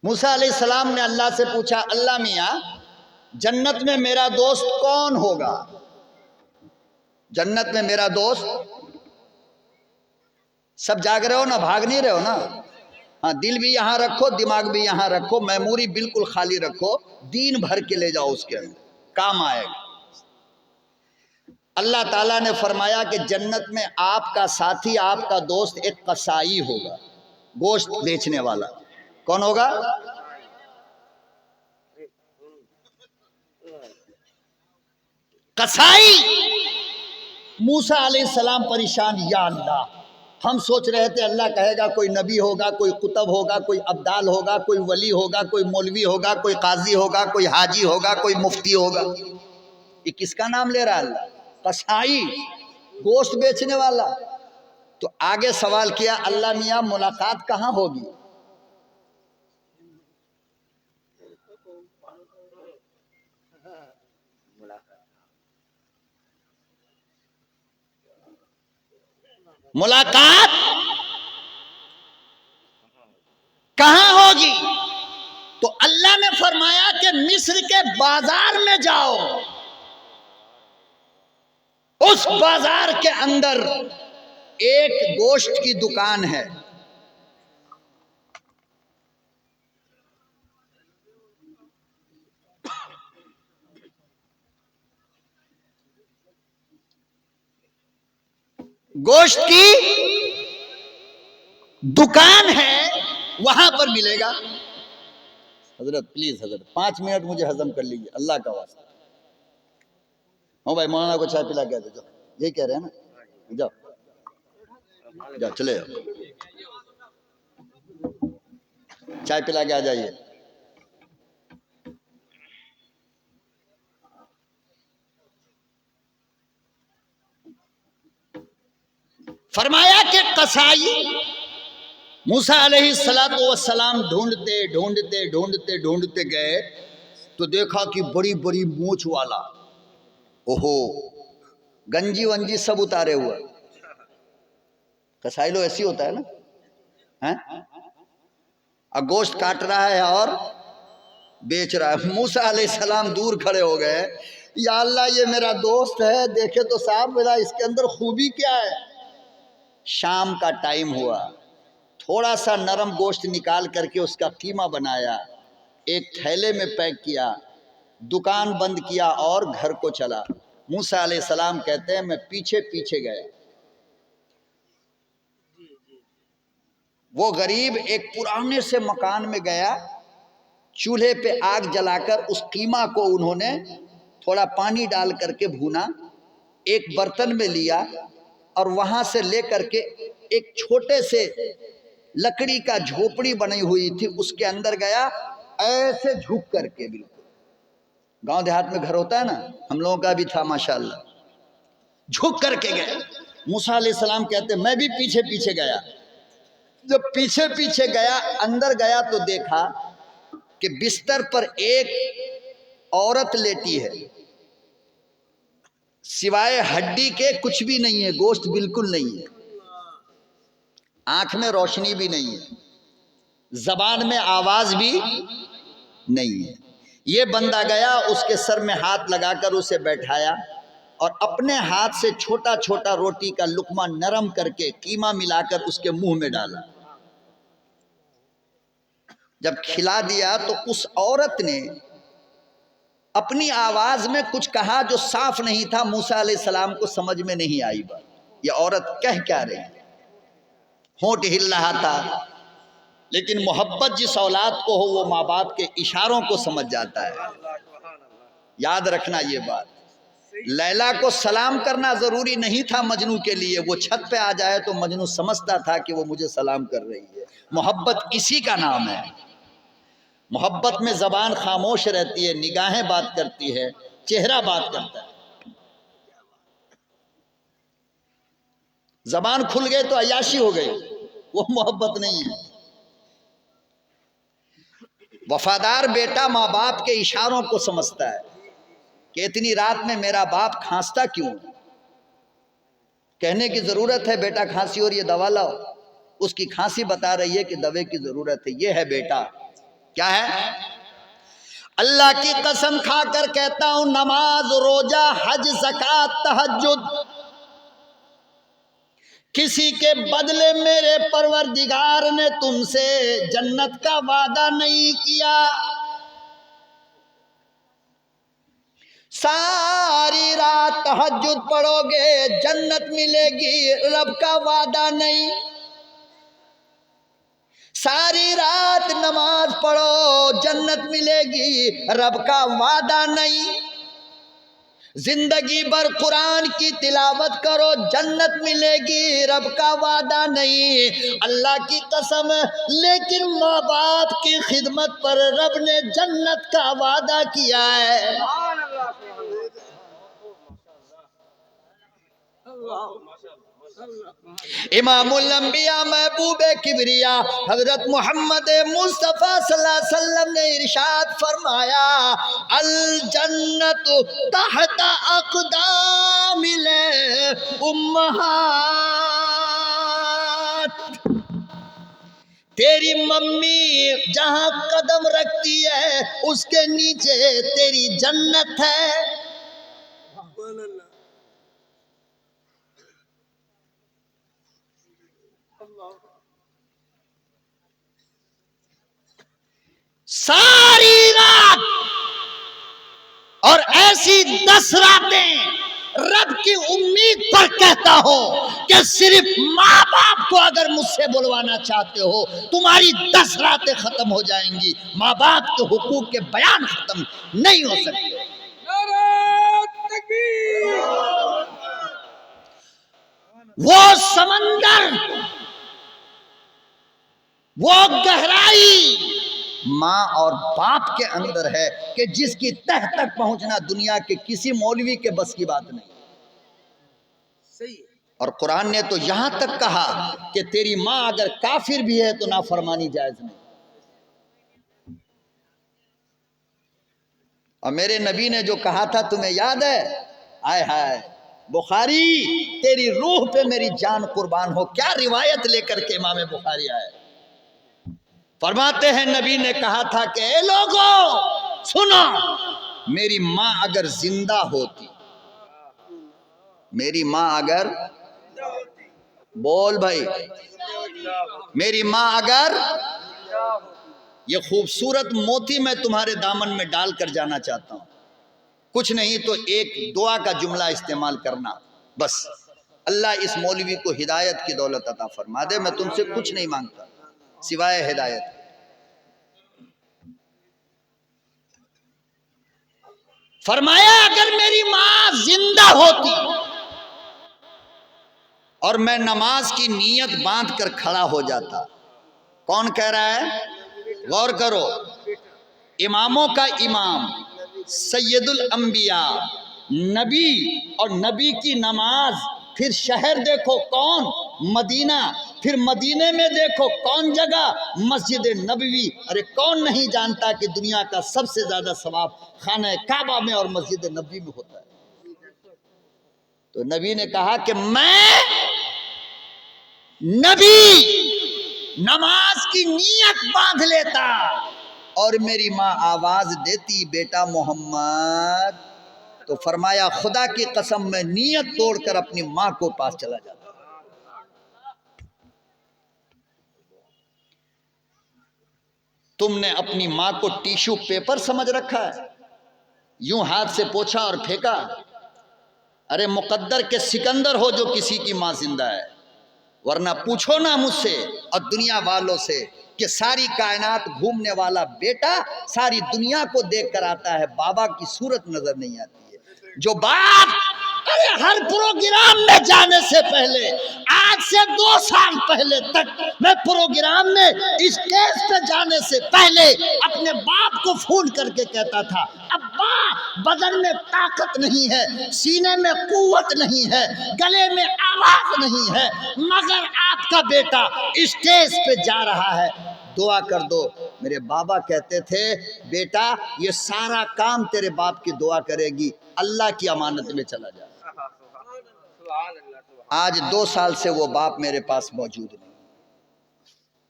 मूसा अलैहिस्सलाम ने अल्लाह से पूछा, अल्लाह मियाँ जन्नत में मेरा दोस्त कौन होगा? जन्नत में मेरा दोस्त, सब जाग रहे हो ना, भाग नहीं रहे हो ना? हाँ, दिल भी यहाँ रखो, दिमाग भी यहाँ रखो, मेमोरी बिल्कुल खाली रखो, दीन भर के ले जाओ, उसके अंदर काम आएगा। अल्लाह ताला ने फरमाया कि जन्नत में आपका साथी, आपका दोस्त एक कसाई होगा, गोश्त बेचने वाला। कौन होगा? कसाई। मूसा अलैहिस्सलाम परेशान, या अल्लाह, हम सोच रहे थे अल्लाह कहेगा कोई नबी होगा, कोई कुतब होगा, कोई अब्दाल होगा, कोई वली होगा, कोई मौलवी होगा, कोई काजी होगा, कोई हाजी होगा, कोई मुफ्ती होगा। ये किसका नाम ले रहा है अल्लाह? कसाई, गोश्त बेचने वाला। तो आगे सवाल किया, अल्लाह मियाँ मुलाकात कहाँ होगी? मुलाकात कहां होगी? तो अल्लाह ने फरमाया कि मिस्र के बाजार में जाओ, उस बाजार के अंदर एक गोश्त की दुकान है, गोश्त की दुकान है, वहां पर मिलेगा। हजरत प्लीज, हजरत 5 मिनट मुझे हजम कर लीजिए, अल्लाह का वास्ता। हाँ भाई, मौलाना को चाय पिला के दे, जाओ, यही कह रहे हैं ना, जाओ जाओ, चले जाओ, चाय पिला के आ जाइए। फरमाया कि कसाई मूसा अलैहिस्सलातु वस्सलाम ढूंढते ढूंढते ढूंढते ढूंढते गए तो देखा कि बड़ी बड़ी मूछ वाला, ओहो, गंजी वंजी सब उतारे हुए। कसाई लोग ऐसी होता है ना, हैं? और गोश्त काट रहा है और बेच रहा है। मूसा अलैहिस्सलाम दूर खड़े हो गए, या अल्लाह ये मेरा दोस्त है, देखे तो साहब मेरा इसके अंदर खूबी क्या है। शाम का टाइम हुआ, थोड़ा सा नरम गोश्त निकाल करके उसका कीमा बनाया, एक थैले में पैक किया, दुकान बंद किया और घर को चला। मूसा अलैहिस्सलाम कहते हैं मैं पीछे पीछे गया। वो गरीब एक पुराने से मकान में गया, चूल्हे पे आग जलाकर उस कीमा को उन्होंने थोड़ा पानी डाल करके भूना, एक बर्तन में लिया और वहां से लेकर के एक छोटे से लकड़ी का झोपड़ी बनी हुई थी, उसके अंदर गया, ऐसे झुक करके, बिल्कुल गांव देहात में घर होता है ना, हम लोगों का भी था माशाल्लाह, झुक करके गए। मूसा अलैहिस्सलाम कहते मैं भी पीछे पीछे गया। जब पीछे पीछे गया, अंदर गया तो देखा कि बिस्तर पर एक औरत लेटी है, सिवाय हड्डी के कुछ भी नहीं है, गोश्त बिल्कुल नहीं है, आंख में रोशनी भी नहीं है, जबान में आवाज भी नहीं है। ये बंदा गया, उसके सर में हाथ लगाकर उसे बैठाया और अपने हाथ से छोटा छोटा रोटी का लुकमा नरम करके कीमा मिलाकर उसके मुंह में डाला। जब खिला दिया तो उस औरत ने अपनी आवाज में कुछ कहा जो साफ नहीं था, मूसा अलैहिस्सलाम को समझ में नहीं आई बात, ये औरत कह क्या रही है। होंठ हिल रहा था, लेकिन मोहब्बत जिस औलाद को हो वो माँ बाप के इशारों को समझ जाता है। याद रखना ये बात, लैला को सलाम करना जरूरी नहीं था मजनू के लिए, वो छत पे आ जाए तो मजनू समझता था कि वो मुझे सलाम कर रही है। मोहब्बत इसी का नाम है। मोहब्बत में जबान खामोश रहती है, निगाहें बात करती है, चेहरा बात करता है। जबान खुल गए तो अय्याशी हो गई, वो मोहब्बत नहीं है। वफादार बेटा माँ बाप के इशारों को समझता है कि इतनी रात में मेरा बाप खांसता क्यों, कहने की जरूरत है बेटा खांसी और ये दवा लाओ, उसकी खांसी बता रही है कि दवे की जरूरत है। ये है बेटा, क्या है? अल्लाह की कसम खाकर कहता हूं, नमाज, रोजा, हज, ज़कात, तहज्जुद, किसी के बदले मेरे परवरदिगार ने तुमसे जन्नत का वादा नहीं किया। सारी रात तहज्जुद पढ़ोगे जन्नत मिलेगी, रब का वादा नहीं। सारी रात नमाज पढ़ो जन्नत मिलेगी, रब का वादा नहीं। जिंदगी भर कुरान की तिलावत करो जन्नत मिलेगी, रब का वादा नहीं। अल्लाह की कसम, लेकिन माँ बाप की खिदमत पर रब ने जन्नत का वादा किया है। इमामुल अंबिया महबूबे किबरिया हजरत मोहम्मद मुस्तफ़ा सल्लल्लाहु अलैहि वसल्लम ने इरशाद फरमाया, अल जन्नतु तहता अक़दामिल उम्महात, तेरी मम्मी जहां कदम रखती है उसके नीचे तेरी जन्नत है। सारी रात और ऐसी 10 रातें रब की उम्मीद पर कहता हो कि सिर्फ माँ बाप को अगर मुझसे बुलवाना चाहते हो, तुम्हारी 10 रातें खत्म हो जाएंगी, माँ बाप के हुकूक के बयान खत्म नहीं हो सकते। वो समंदर, वो गहराई माँ और बाप के अंदर है कि जिसकी तह तक पहुंचना दुनिया के किसी मौलवी के बस की बात नहीं। सही। और कुरान ने तो यहां तक कहा कि तेरी माँ अगर काफिर भी है तो नाफरमानी जायज नहीं। और मेरे नबी ने जो कहा था तुम्हें याद है? आय हाय बुखारी, तेरी रूह पे मेरी जान कुर्बान हो। क्या रिवायत लेकर के इमाम बुखारी आए, फरमाते हैं नबी ने कहा था कि ए लोगों सुनो, मेरी माँ अगर जिंदा होती, मेरी माँ अगर, बोल भाई, मेरी माँ अगर, ये खूबसूरत मोती मैं तुम्हारे दामन में डाल कर जाना चाहता हूं। कुछ नहीं तो एक दुआ का जुमला इस्तेमाल करना बस, अल्लाह इस मौलवी को हिदायत की दौलत अता फरमा दे। मैं तुमसे कुछ नहीं मांगता सिवाय हिदायत। फरमाया अगर मेरी माँ जिंदा होती और मैं नमाज की नीयत बांध कर खड़ा हो जाता। कौन कह रहा है? गौर करो। इमामों का इमाम, सैयदुल अंबिया, नबी, और नबी की नमाज। फिर शहर देखो कौन, मदीना। फिर मदीने में देखो कौन जगह, मस्जिद नबवी। अरे कौन नहीं जानता कि दुनिया का सबसे ज्यादा सवाब खाना काबा में और मस्जिद नबवी में होता है। तो नबी ने कहा कि मैं नबी नमाज की नियत बांध लेता और मेरी माँ आवाज देती बेटा मोहम्मद, तो फरमाया खुदा की कसम मैं नियत तोड़कर अपनी माँ को पास चला जाता। तुमने अपनी माँ को टिश्यू पेपर समझ रखा है, यूं हाथ से पोछा और फेंका। अरे मुकद्दर के सिकंदर हो जो किसी की माँ जिंदा है, वरना पूछो ना मुझसे और दुनिया वालों से कि सारी कायनात घूमने वाला बेटा सारी दुनिया को देख कर आता है, बाबा की सूरत नजर नहीं आती है। जो बाप अरे हर प्रोग्राम में जाने से पहले, आज से 2 साल पहले तक मैं प्रोग्राम में स्टेज पे जाने से पहले अपने बाप को फोन करके कहता था, अब्बा बदन में ताकत नहीं है, सीने में कुव्वत नहीं है, गले में आवाज नहीं है, मगर आपका बेटा स्टेज पे जा रहा है, दुआ कर दो। मेरे बाबा कहते थे बेटा ये सारा काम तेरे बाप की दुआ करेगी, अल्लाह की अमानत में चला जा। आज 2 साल से वो बाप मेरे पास मौजूद नहीं।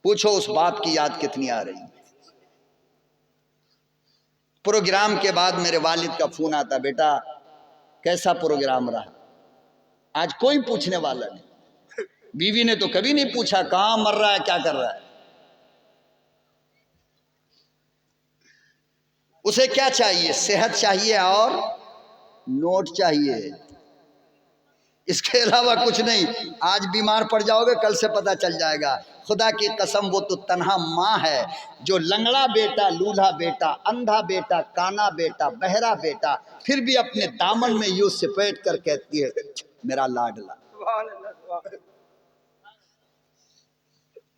पूछो उस बाप की याद कितनी आ रही। प्रोग्राम के बाद मेरे वालिद का फोन आता, बेटा कैसा प्रोग्राम रहा। आज कोई पूछने वाला नहीं। बीवी ने तो कभी नहीं पूछा कहां मर रहा है, क्या कर रहा है। उसे क्या चाहिए, सेहत चाहिए और नोट चाहिए, इसके अलावा कुछ नहीं। आज बीमार पड़ जाओगे कल से पता चल जाएगा। खुदा की कसम वो तो तन्हा माँ है जो लंगड़ा बेटा, लूल्हा बेटा, अंधा बेटा, काना बेटा, बहरा बेटा, फिर भी अपने दामन में यूं सिपेट कर कहती है मेरा लाडला,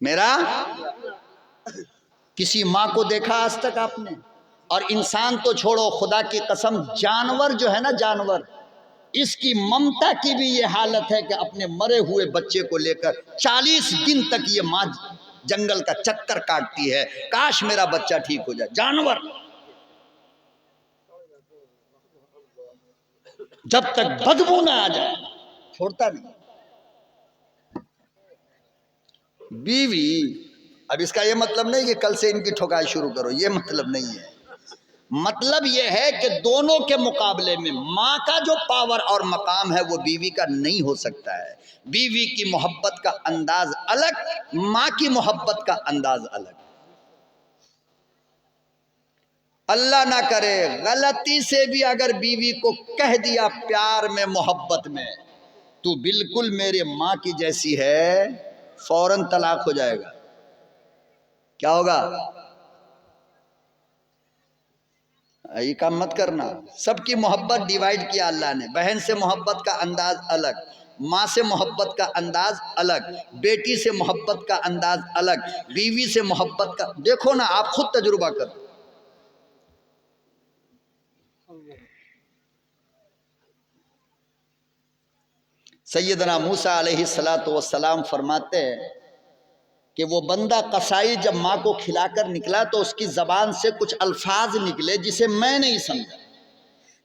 मेरा। किसी माँ को देखा आज तक आपने? और इंसान तो छोड़ो, खुदा की कसम जानवर जो है ना, जानवर, इसकी ममता की भी ये हालत है कि अपने मरे हुए बच्चे को लेकर 40 दिन तक ये माँ जंगल का चक्कर काटती है, काश मेरा बच्चा ठीक हो जाए। जानवर जब तक बदबू ना आ जाए छोड़ता नहीं। बीवी, अब इसका ये मतलब नहीं कि कल से इनकी ठोकाई शुरू करो, ये मतलब नहीं है। मतलब यह है कि दोनों के मुकाबले में माँ का जो पावर और मकाम है वो बीवी का नहीं हो सकता है। बीवी की मोहब्बत का अंदाज अलग, माँ की मोहब्बत का अंदाज अलग। अल्लाह ना करे गलती से भी अगर बीवी को कह दिया प्यार में, मोहब्बत में, तू बिल्कुल मेरे माँ की जैसी है, फौरन तलाक हो जाएगा। क्या होगा? ये काम मत करना। सबकी मोहब्बत डिवाइड किया अल्लाह ने। बहन से मोहब्बत का अंदाज अलग, माँ से मोहब्बत का अंदाज अलग, बेटी से मोहब्बत का अंदाज अलग, बीवी से मोहब्बत का। देखो ना, आप खुद तजुर्बा करो। सैयदना मूसा अलैहिस्सलातु वस्सलाम फरमाते हैं कि वो बंदा कसाई जब माँ को खिलाकर निकला तो उसकी ज़बान से कुछ अल्फाज निकले जिसे मैं नहीं समझा।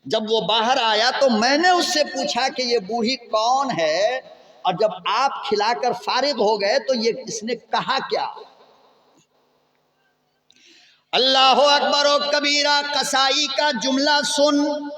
जब वो बाहर आया तो मैंने उससे पूछा कि ये बूढ़ी कौन है, और जब आप खिलाकर फारिग हो गए तो ये इसने कहा क्या? अल्लाह अकबर ओ कबीरा। कसाई का जुमला सुन।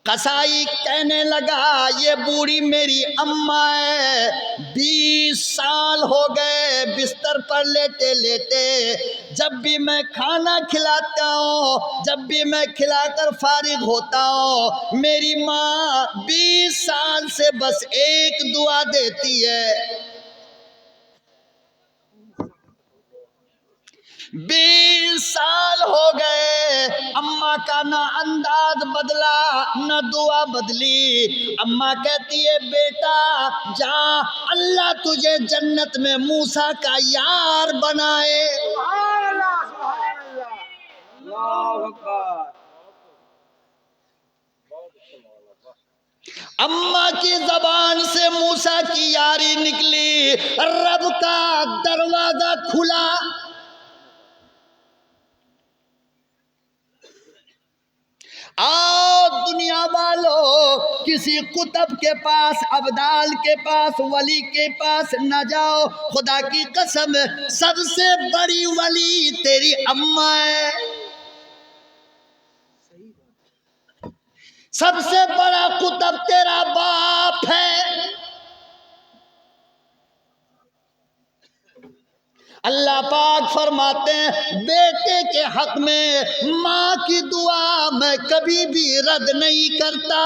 कसाई कहने लगा ये बूढ़ी मेरी अम्मा है, 20 साल हो गए बिस्तर पर लेटे लेटे, जब भी मैं खाना खिलाता हूँ, जब भी मैं खिलाकर फारिग होता हूँ, मेरी माँ 20 साल से बस एक दुआ देती है, 20 साल हो गए अम्मा का ना अंदाज बदला ना दुआ बदली। अम्मा कहती है बेटा जा, अल्लाह तुझे जन्नत में मूसा का यार बनाए। अम्मा की जबान से मूसा की यारी निकली, रब का दरवाजा खुला। आओ दुनिया वालों, किसी कुतुब के पास, अब्दाल के पास, वली के पास न जाओ। खुदा की कसम, सबसे बड़ी वली तेरी अम्मा है, सबसे बड़ा कुतुब तेरा बाप है। अल्लाह पाक फरमाते हैं, बेटे के हक में माँ की दुआ मैं कभी भी रद्द नहीं करता।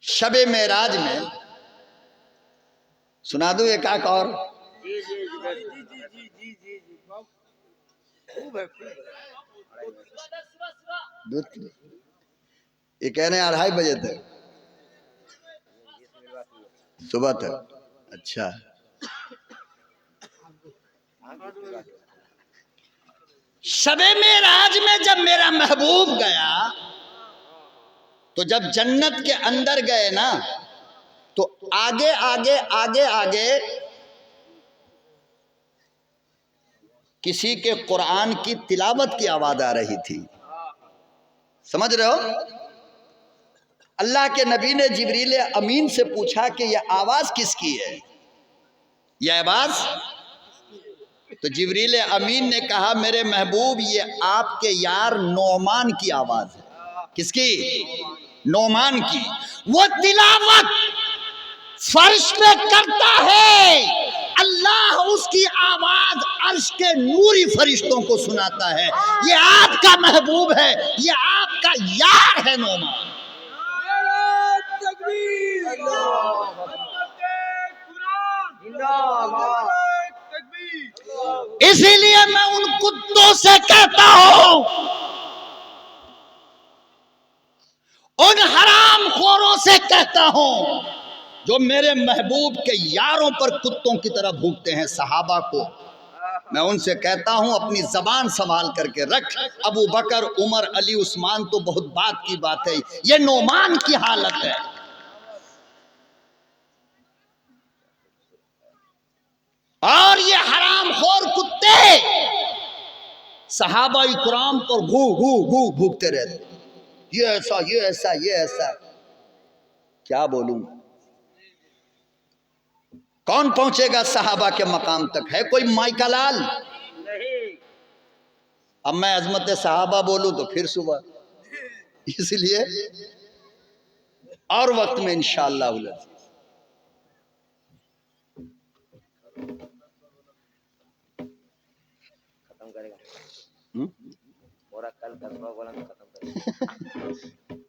शबे मेराज में सुना दूं एक आक और। ये कह रहे हैं 2:30 बजे तक सुबह तक। अच्छा, शबे मेराज में जब मेरा महबूब गया, तो जब जन्नत के अंदर गए ना, तो आगे आगे आगे आगे किसी के कुरान की तिलावत की आवाज आ रही थी। समझ रहे हो? अल्लाह के नबी ने जिब्रील अमीन से पूछा कि यह आवाज किसकी है, यह आवाज? तो जिब्रील अमीन ने कहा, मेरे महबूब, ये आपके यार नौमान की आवाज है। किसकी? नौमान की। वो तिलावत फर्श पे करता है, अल्लाह उसकी आवाज अर्श के नूरी फरिश्तों को सुनाता है। ये आपका महबूब है, ये आपका यार है नौमान। इसीलिए मैं उन कुत्तों से कहता हूं, उन हरामखोरों से कहता हूं, जो मेरे महबूब के यारों पर कुत्तों की तरह भूखते हैं, सहाबा को मैं उनसे कहता हूं, अपनी जबान संभाल करके रख। अबू बकर, उमर, अली, उस्मान तो बहुत बात की बात है, ये नौमान की हालत है। और ये हरामखोर कुत्ते सहाबा इकराम पर घू घू घू भूखते रहते, ये ऐसा, ये ऐसा, ये ऐसा। क्या बोलूं? कौन पहुंचेगा सहाबा के मकाम तक? है कोई माइका लाल? नहीं। अब मैं अजमत सहाबा बोलूं तो फिर सुबह, इसलिए और वक्त में इंशाअल्लाह खत्म करेगा। और कल करवा बोला तो खत्म करेगा।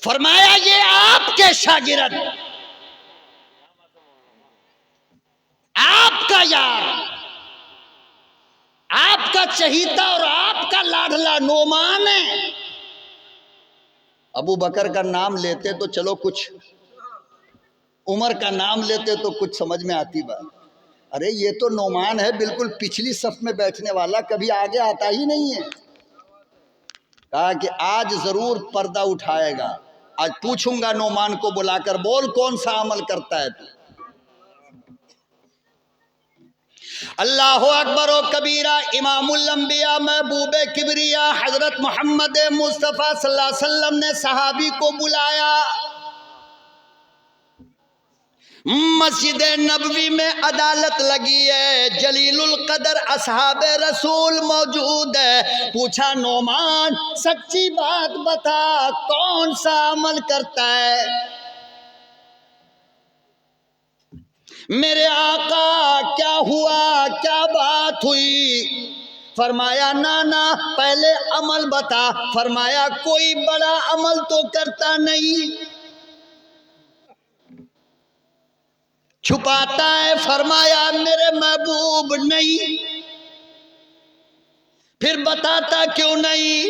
फरमाया, ये आपके शागिर्द, आपका यार, आपका चहीता और आपका लाडला नौमान है। अबू बकर का नाम लेते तो चलो कुछ, उमर का नाम लेते तो कुछ समझ में आती बात। अरे ये तो नौमान है, बिल्कुल पिछली सफ में बैठने वाला, कभी आगे आता ही नहीं है। कहा कि आज जरूर पर्दा उठाएगा, आज पूछूंगा नौमान को बुलाकर, बोल कौन सा अमल करता है तू? अल्लाह अकबर व कबीरा। इमामुल अंबिया महबूबे किबरिया हजरत मोहम्मद मुस्तफ़ा सल्लल्लाहु अलैहि वसल्लम ने सहाबी को बुलाया। मस्जिद नबवी में अदालत लगी है, जलीलुल कदर असहाबे रसूल मौजूद है। पूछा, नौमान सच्ची बात बता, कौन सा अमल करता है? मेरे आका क्या हुआ, क्या बात हुई? फरमाया, नाना पहले अमल बता। फरमाया, कोई बड़ा अमल तो करता नहीं। छुपाता है, फरमाया मेरे महबूब नहीं। फिर बताता क्यों नहीं?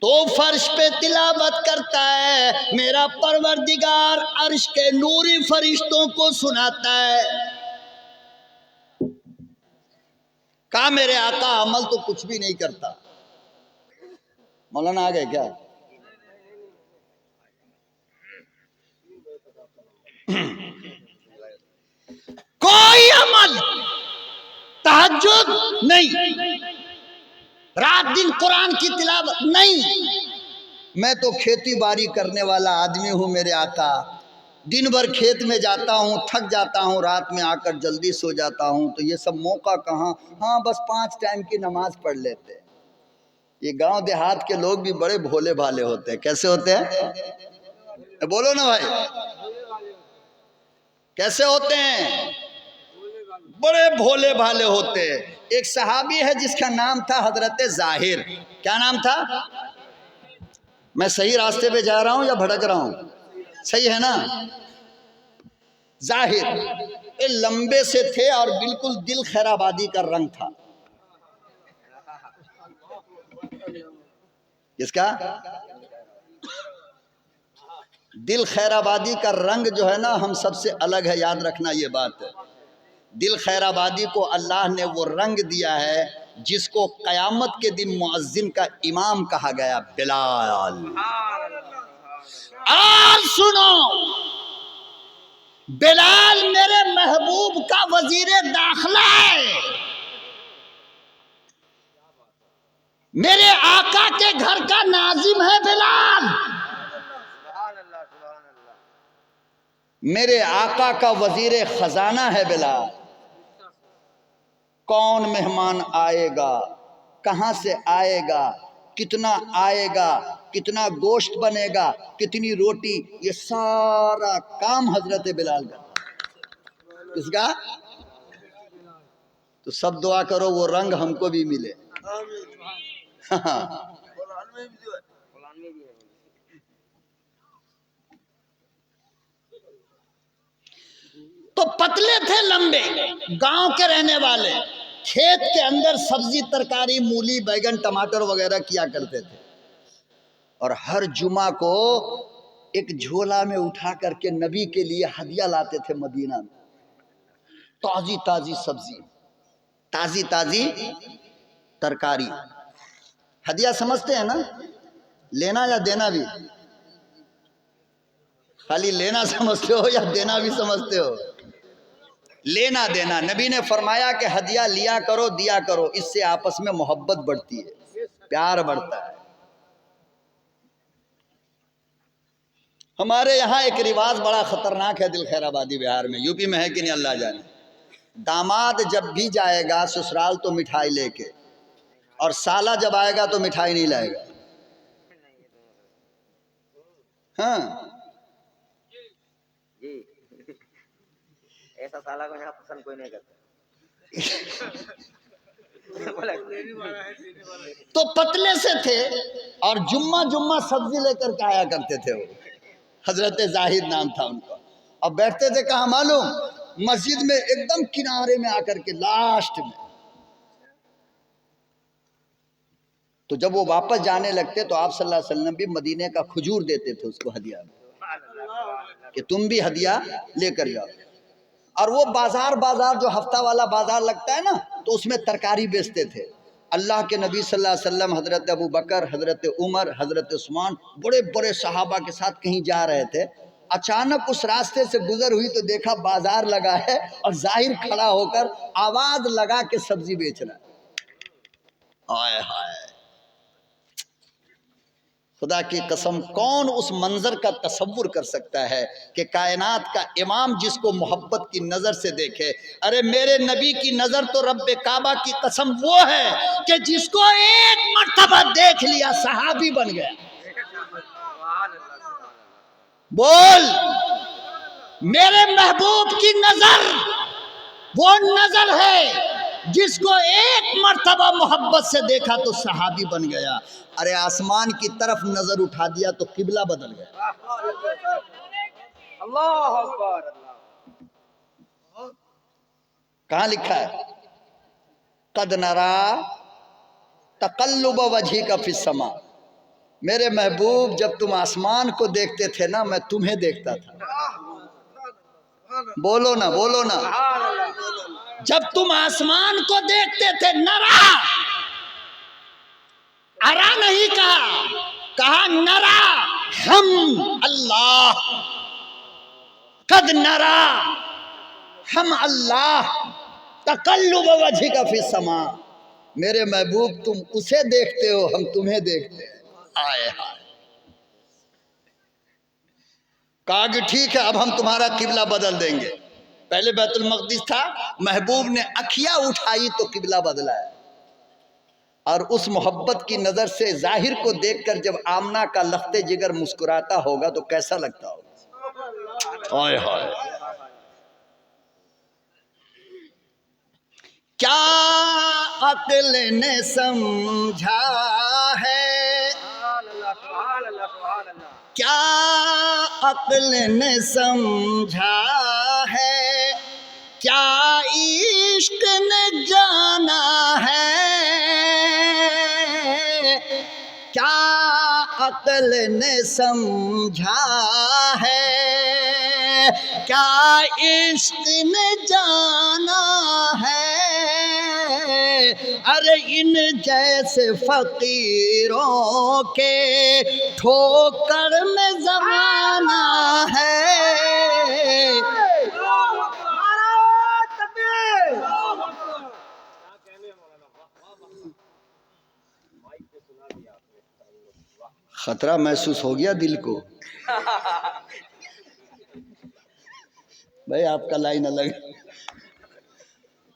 तो फर्श पे तिलावत करता है, मेरा परवरदिगार अर्श के नूरी फरिश्तों को सुनाता है। कहा मेरे आका अमल तो कुछ भी नहीं करता। मौलाना आ गए क्या? कोई अमल, तहज्जुद नहीं, रात दिन कुरान की तिलावत नहीं। मैं तो खेती बाड़ी करने वाला आदमी हूं मेरे आका। दिन भर खेत में जाता हूं, थक जाता हूं, रात में आकर जल्दी सो जाता हूं। तो ये सब मौका कहाँ? हाँ बस 5 टाइम की नमाज पढ़ लेते। ये गांव देहात के लोग भी बड़े भोले भाले होते हैं। कैसे होते हैं? बोलो ना भाई, कैसे होते हैं? बड़े भोले भाले होते हैं। एक सहाबी है जिसका नाम था हजरत जाहिर। क्या नाम था? मैं सही रास्ते पे जा रहा हूं या भटक रहा हूं? सही है ना? जाहिर ये लंबे से थे और बिल्कुल दिल खैराबादी का रंग था। किसका? दिल खैराबादी का रंग जो है ना हम सबसे अलग है, याद रखना ये बात है। दिल खैराबादी को अल्लाह ने वो रंग दिया है जिसको कयामत के दिन मुअज्जिन का इमाम कहा गया, बिलाल। आज सुनो, बिलाल मेरे महबूब का वजीरे दाखिला है। मेरे आका के घर का नाजिम है बिलाल। मेरे आका का वजीरे खजाना है बिलाल। कौन मेहमान आएगा, कहां से आएगा, कितना आएगा, कितना गोश्त बनेगा, कितनी रोटी, ये सारा काम हजरत बिलाल का। किसका? तो सब दुआ करो वो रंग हमको भी मिले। तो पतले थे, लंबे, गांव के रहने वाले, खेत के अंदर सब्जी तरकारी मूली बैगन टमाटर वगैरह किया करते थे। और हर जुमा को एक झोला में उठा करके नबी के लिए हदिया लाते थे मदीना में। ताजी ताजी सब्जी, ताजी ताजी तरकारी। हदिया समझते हैं ना? लेना या देना भी? खाली लेना समझते हो या देना भी समझते हो? लेना देना। नबी ने फरमाया कि हदिया लिया करो, दिया करो, इससे आपस में मोहब्बत बढ़ती है, प्यार बढ़ता है। हमारे यहाँ एक रिवाज बड़ा खतरनाक है दिल खैराबादी बिहार में, यूपी में है कि नहीं अल्लाह जाने। दामाद जब भी जाएगा ससुराल तो मिठाई लेके, और साला जब आएगा तो मिठाई नहीं लाएगा। हाँ ऐसा साला को यहाँ पसंद कोई नहीं करता। तो पतले से थे और जुम्मा जुम्मा सब्जी लेकर के आया करते थे वो। हजरत जाहिद नाम था उनका। और बैठते थे कहाँ मालूम? मस्जिद में एकदम किनारे में आकर के लास्ट में। तो जब वो वापस जाने लगते तो आप सल्लल्लाहु अलैहि वसल्लम भी मदीने का खजूर देते थे उसको हदिया में, कि तुम भी हदिया लेकर जाओ। और वो बाजार जो हफ्ता वाला बाजार लगता है ना, तो उसमें तरकारी बेचते थे। अल्लाह के नबी सल्लल्लाहु अलैहि वसल्लम, हजरत अबू बकर, हजरत उमर, हजरत उस्मान, बड़े बड़े सहाबा के साथ कहीं जा रहे थे। अचानक उस रास्ते से गुजर हुई तो देखा बाजार लगा है और जाहिर खड़ा होकर आवाज लगा के सब्जी बेच रहा है। हाय हाय, खुदा की कसम, कौन उस मंजर का तसव्वुर कर सकता है कि कायनात का इमाम जिसको मोहब्बत की नजर से देखे। अरे मेरे नबी की नजर तो रब्बे काबा की कसम वो है कि जिसको एक मर्तबा देख लिया सहाबी बन गया। बोल, मेरे महबूब की नजर वो नजर है जिसको एक मर्तबा मोहब्बत से देखा तो सहाबी बन गया। अरे आसमान की तरफ नजर उठा दिया तो किबला बदल गया। अल्लाह अकबर। कहां लिखा है? कद नरा तकल्लुब वजहिका फिस समा। मेरे महबूब जब तुम आसमान को देखते थे ना, मैं तुम्हें देखता था। बोलो ना, बोलो ना। जब तुम आसमान को देखते थे, नरा, अरा नहीं कहा, कहा नरा हम अल्लाह। कद नरा हम अल्लाह तकल्लुब वजहिका फिस समा। मेरे महबूब तुम उसे देखते हो, हम तुम्हें देखते हैं। आए हाय। कहा कि ठीक है, अब हम तुम्हारा किबला बदल देंगे। पहले बैतुल मक़दिस था, महबूब ने अखियां उठाई तो किबला बदला है। और उस मोहब्बत की नजर से जाहिर को देखकर जब आमना का लख्ते जिगर मुस्कुराता होगा तो कैसा लगता होगा। आए हाय। क्या अक्ल ने समझा है, क्या अक्ल ने समझा है, क्या इश्क ने जाना है, क्या अक्ल ने समझा है, क्या इश्क ने जाना है। अरे इन जैसे फकीरों के ठोकर में जमाना है। खतरा महसूस हो गया दिल को। भाई आपका लाइन अलग,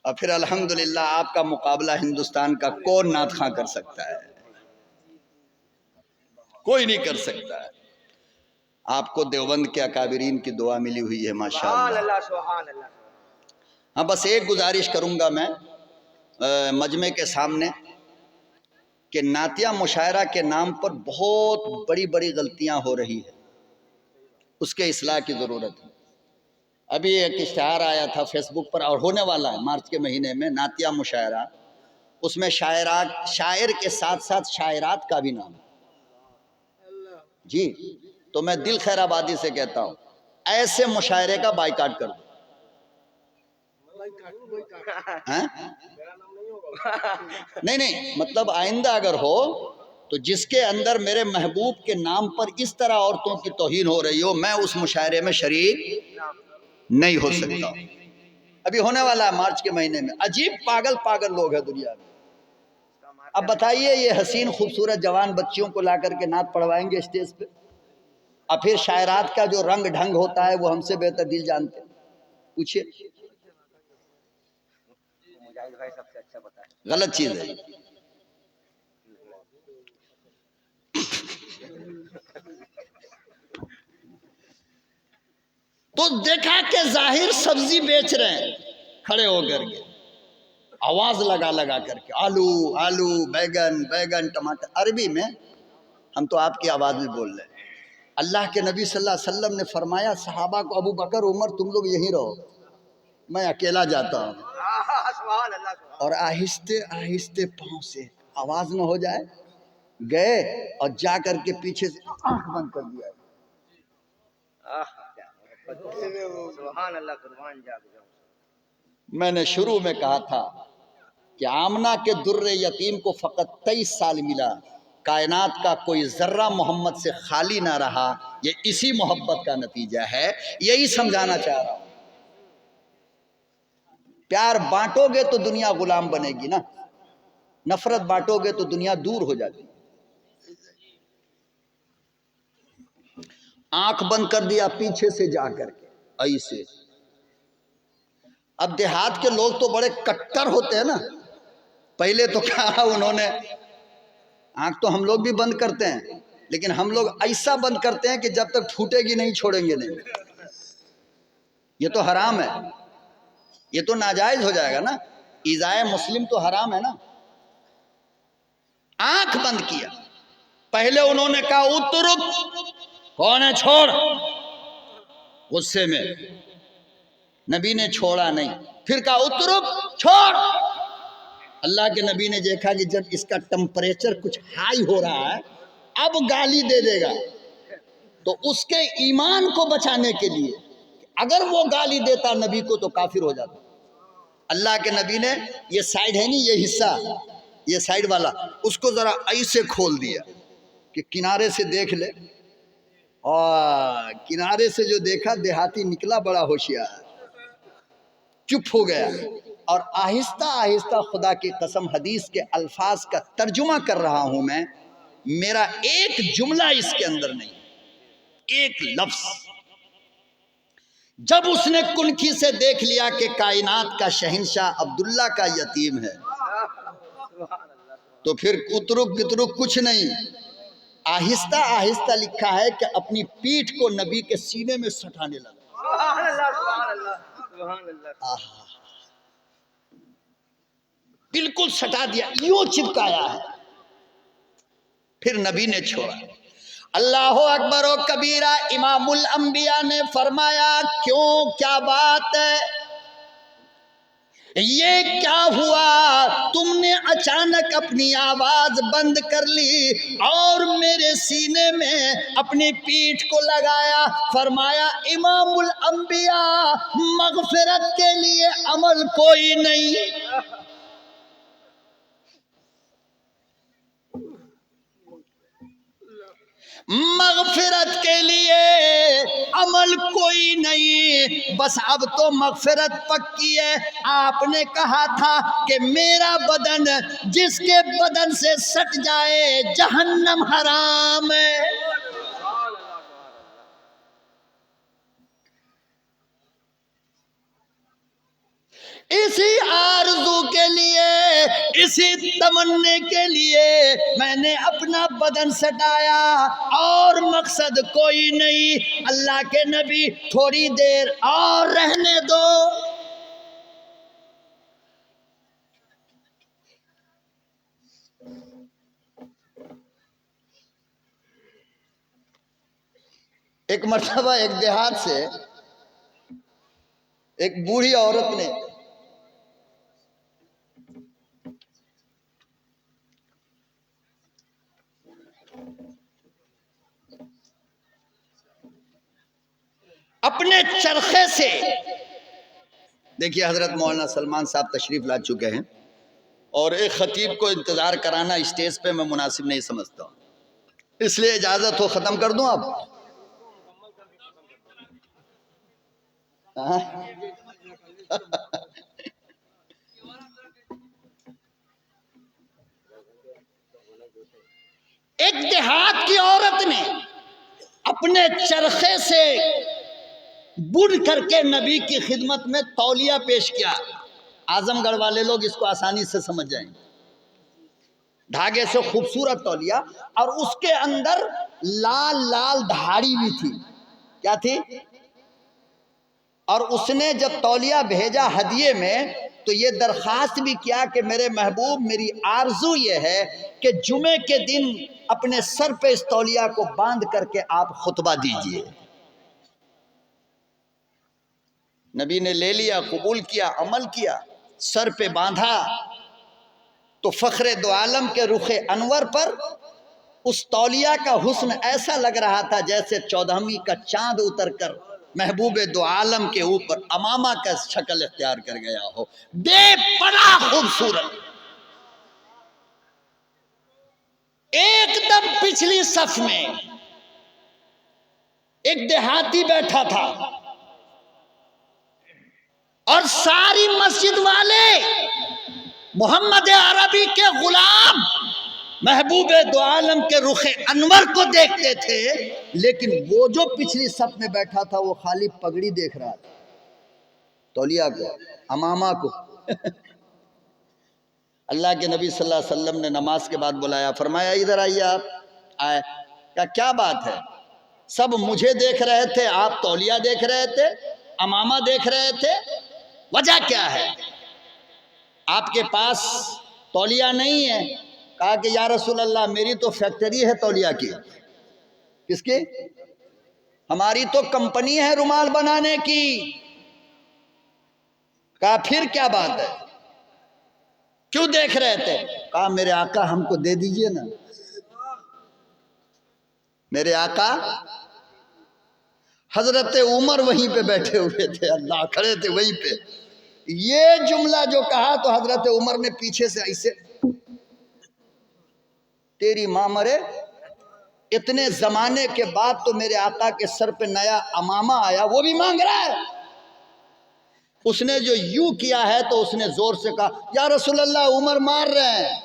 और फिर अल्हम्दुलिल्लाह आपका मुकाबला हिंदुस्तान का कौन नात खां कर सकता है? कोई नहीं कर सकता है। आपको देवबंद के अकाबिरीन की दुआ मिली हुई है माशाअल्लाह। हाँ, बस एक गुजारिश करूंगा मैं मजमे के सामने कि नातिया मुशायरा के नाम पर बहुत बड़ी बड़ी गलतियां हो रही है, उसके इस्लाह की ज़रूरत है। अभी एक इश्तिहार आया था फेसबुक पर, और होने वाला है मार्च के महीने में, नातिया मुशायरा। उसमें शायर के साथ साथ शायरात का भी नाम जी। तो मैं दिल खैर आबादी से कहता हूँ, ऐसे मुशायरे का बाइकाट कर दो। नहीं नहीं, मतलब आइंदा अगर हो तो जिसके अंदर मेरे महबूब के नाम पर इस तरह औरतों की तौहीन हो रही हो, मैं उस मुशायरे में शरीक नहीं हो सकता। अभी होने वाला है मार्च के महीने में। अजीब पागल पागल लोग हैं दुनिया में। अब बताइए, ये हसीन खूबसूरत जवान बच्चियों को ला करके नात पढ़वाएंगे स्टेज पे, और फिर शायरात का जो रंग ढंग होता है वो हमसे बेहतर दिल जानते हैं। पूछिए, भाई सबसे अच्छा बता है। गलत चीज है। तो देखा कि जाहिर सब्जी बेच रहे हैं खड़े होकर के, आवाज लगा लगा करके, आलू आलू, बैगन बैगन, टमाटर। अरबी में, हम तो आपकी आवाज में बोल रहे हैं। अल्लाह के नबी सल्लल्लाहु अलैहि वसल्लम ने फरमाया सहाबा को, अबू बकर उमर तुम लोग यहीं रहो, मैं अकेला जाता हूँ। और आहिस्ते आहिस्ते पांव से आवाज न हो जाए, गए और जा करके पीछे से आंख बंद कर दिया। मैंने शुरू में कहा था कि आमना के दुर्रे यतीम को फकत 23 साल मिला, कायनात का कोई जर्रा मोहम्मद से खाली ना रहा। ये इसी मोहब्बत का नतीजा है, यही समझाना चाह रहा हूं। प्यार बांटोगे तो दुनिया गुलाम बनेगी ना, नफरत बांटोगे तो दुनिया दूर हो जाती। आंख बंद कर दिया पीछे से जा करके ऐसे। अब देहात के लोग तो बड़े कट्टर होते हैं ना। पहले तो कहा उन्होंने, आंख तो हम लोग भी बंद करते हैं, लेकिन हम लोग ऐसा बंद करते हैं कि जब तक फूटेगी नहीं छोड़ेंगे नहीं। ये तो हराम है, ये तो नाजायज हो जाएगा ना। इज़ाए मुस्लिम तो हराम है ना। आंख बंद किया। पहले उन्होंने कहा उतरुक, कौन है छोड़। गुस्से में। नबी ने छोड़ा नहीं, फिर कहा उतरो, छोड़। अल्लाह के नबी ने देखा कि जब इसका टेम्परेचर कुछ हाई हो रहा है, अब गाली दे देगा, तो उसके ईमान को बचाने के लिए, अगर वो गाली देता नबी को तो काफिर हो जाता। अल्लाह के नबी ने ये साइड है नहीं, ये हिस्सा, ये साइड वाला, उसको जरा ऐसे खोल दिया कि किनारे से देख ले। और किनारे से जो देखा, देहाती निकला बड़ा होशियार, चुप हो गया। और आहिस्ता आहिस्ता, खुदा की कसम हदीस के अल्फाज का तर्जुमा कर रहा हूं मैं, मेरा एक जुमला इसके अंदर नहीं, एक लफ्ज। जब उसने कुनखी से देख लिया कि कायनात का शहंशाह अब्दुल्ला का यतीम है, तो फिर कुतरुक कितरुक कुछ नहीं, आहिस्ता आहिस्ता लिखा है कि अपनी पीठ को नबी के सीने में सटाने लगा। बिल्कुल सटा दिया, यूं चिपकाया है। फिर नबी ने छोड़ा। अल्लाह अकबर व कबीरा। इमामुल अंबिया ने फरमाया, क्यों, क्या बात है, ये क्या हुआ, तुमने अचानक अपनी आवाज बंद कर ली और मेरे सीने में अपनी पीठ को लगाया। फरमाया, इमामुल अंबिया, मगफिरत के लिए अमल कोई नहीं, मगफिरत के लिए अमल कोई नहीं, बस अब तो मगफिरत पक्की है। आपने कहा था कि मेरा बदन जिसके बदन से सट जाए जहन्नम हराम है। इसी आरज़ू के लिए, इसी तमन्ने के लिए मैंने अपना बदन सटाया, और मकसद कोई नहीं। अल्लाह के नबी, थोड़ी देर और रहने दो। एक मर्तबा एक देहात से एक बूढ़ी औरत ने अपने चरखे से, देखिए हजरत मौलाना सलमान साहब तशरीफ ला चुके हैं, और एक खतीब को इंतजार कराना स्टेज पे मैं मुनासिब नहीं समझता हूं, इसलिए इजाजत हो खत्म कर दूं अब। एक देहात की औरत ने अपने चरखे से बुन करके नबी की खिदमत में तौलिया पेश किया। आजमगढ़ वाले लोग इसको आसानी से समझ जाएंगे। धागे से खूबसूरत तौलिया, और उसके अंदर लाल लाल धाड़ी भी थी। क्या थी? और उसने जब तौलिया भेजा हदिये में, तो ये दरखास्त भी किया कि मेरे महबूब, मेरी आरजू ये है कि जुमे के दिन अपने सर पे इस तौलिया को बांध करके आप खुतबा दीजिए। नबी ने ले लिया, कबूल किया, अमल किया, सर पे बांधा, तो फखरे दो आलम के रुखे अनवर पर उस तौलिया का हुस्न ऐसा लग रहा था जैसे 14वीं का चांद उतरकर महबूब दो आलम के ऊपर अमामा का शक्ल इख्तियार कर गया हो। बेपनाह खूबसूरत। एकदम पिछली सफ में एक देहाती बैठा था, और सारी मस्जिद वाले मोहम्मद अरबी के गुलाम महबूब दो आलम के रुखे अनवर को देखते थे, लेकिन वो जो पिछली सफ में बैठा था वो खाली पगड़ी देख रहा था, तौलिया को, अमामा को। अल्लाह के नबी सल्लल्लाहु अलैहि वसल्लम ने नमाज के बाद बुलाया, फरमाया इधर आइए। आप आए, क्या बात है? सब मुझे देख रहे थे, आप तौलिया देख रहे थे, अमामा देख रहे थे, वजह क्या है? आपके पास तौलिया नहीं है? कहा कि या रसूल अल्लाह, मेरी तो फैक्ट्री है तौलिया की। किसकी? हमारी तो कंपनी है रुमाल बनाने की। कहा फिर क्या बात है, क्यों देख रहे थे? कहा मेरे आका हमको दे दीजिए ना। मेरे आका हजरत उमर वहीं पे बैठे हुए थे, अल्लाह खड़े थे वहीं पे। ये जुमला जो कहा तो हजरत उमर ने पीछे से ऐसे, तेरी मां मरे, इतने जमाने के बाद तो मेरे आका के सर पे नया अमामा आया, वो भी मांग रहा है। उसने जो यूं किया है तो उसने जोर से कहा या रसूल अल्लाह उमर मार रहे हैं।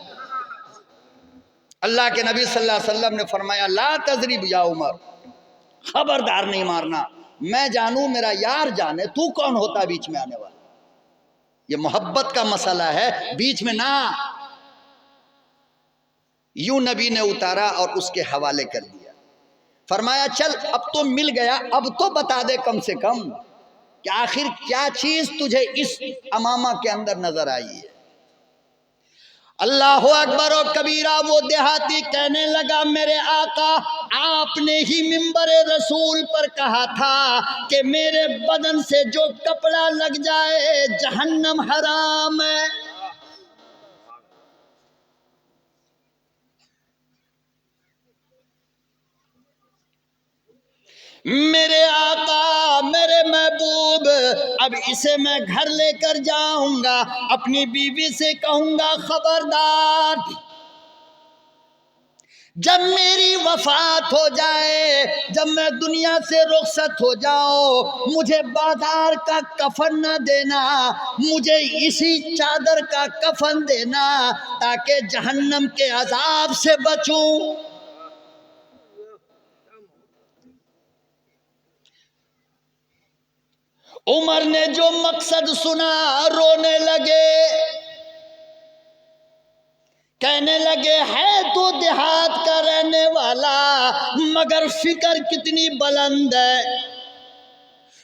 अल्लाह के नबी सल्लल्लाहु अलैहि वसल्लम ने फरमाया ला तजरिब या उमर, खबरदार नहीं मारना, मैं जानू मेरा यार जाने, तू कौन होता बीच में आने वाला। ये मोहब्बत का मसला है, बीच में ना। यूं नबी ने उतारा और उसके हवाले कर दिया। फरमाया चल अब तो मिल गया, अब तो बता दे कम से कम कि आखिर क्या चीज तुझे इस अमामा के अंदर नजर आई है। अल्लाह अकबर और कबीरा। वो देहाती कहने लगा मेरे आका आपने ही मिंबर रसूल पर कहा था कि मेरे बदन से जो कपड़ा लग जाए जहन्नम हराम है। मेरे आका मेरे महबूब, अब इसे मैं घर लेकर जाऊंगा, अपनी बीवी से कहूंगा खबरदार जब मेरी वफात हो जाए, जब मैं दुनिया से रुखसत हो जाऊं, मुझे बाजार का कफन न देना, मुझे इसी चादर का कफन देना ताकि जहन्नम के अजाब से बचूं। उमर ने जो मकसद सुना रोने लगे, कहने लगे है तो देहात का रहने वाला मगर फिक्र कितनी बुलंद है,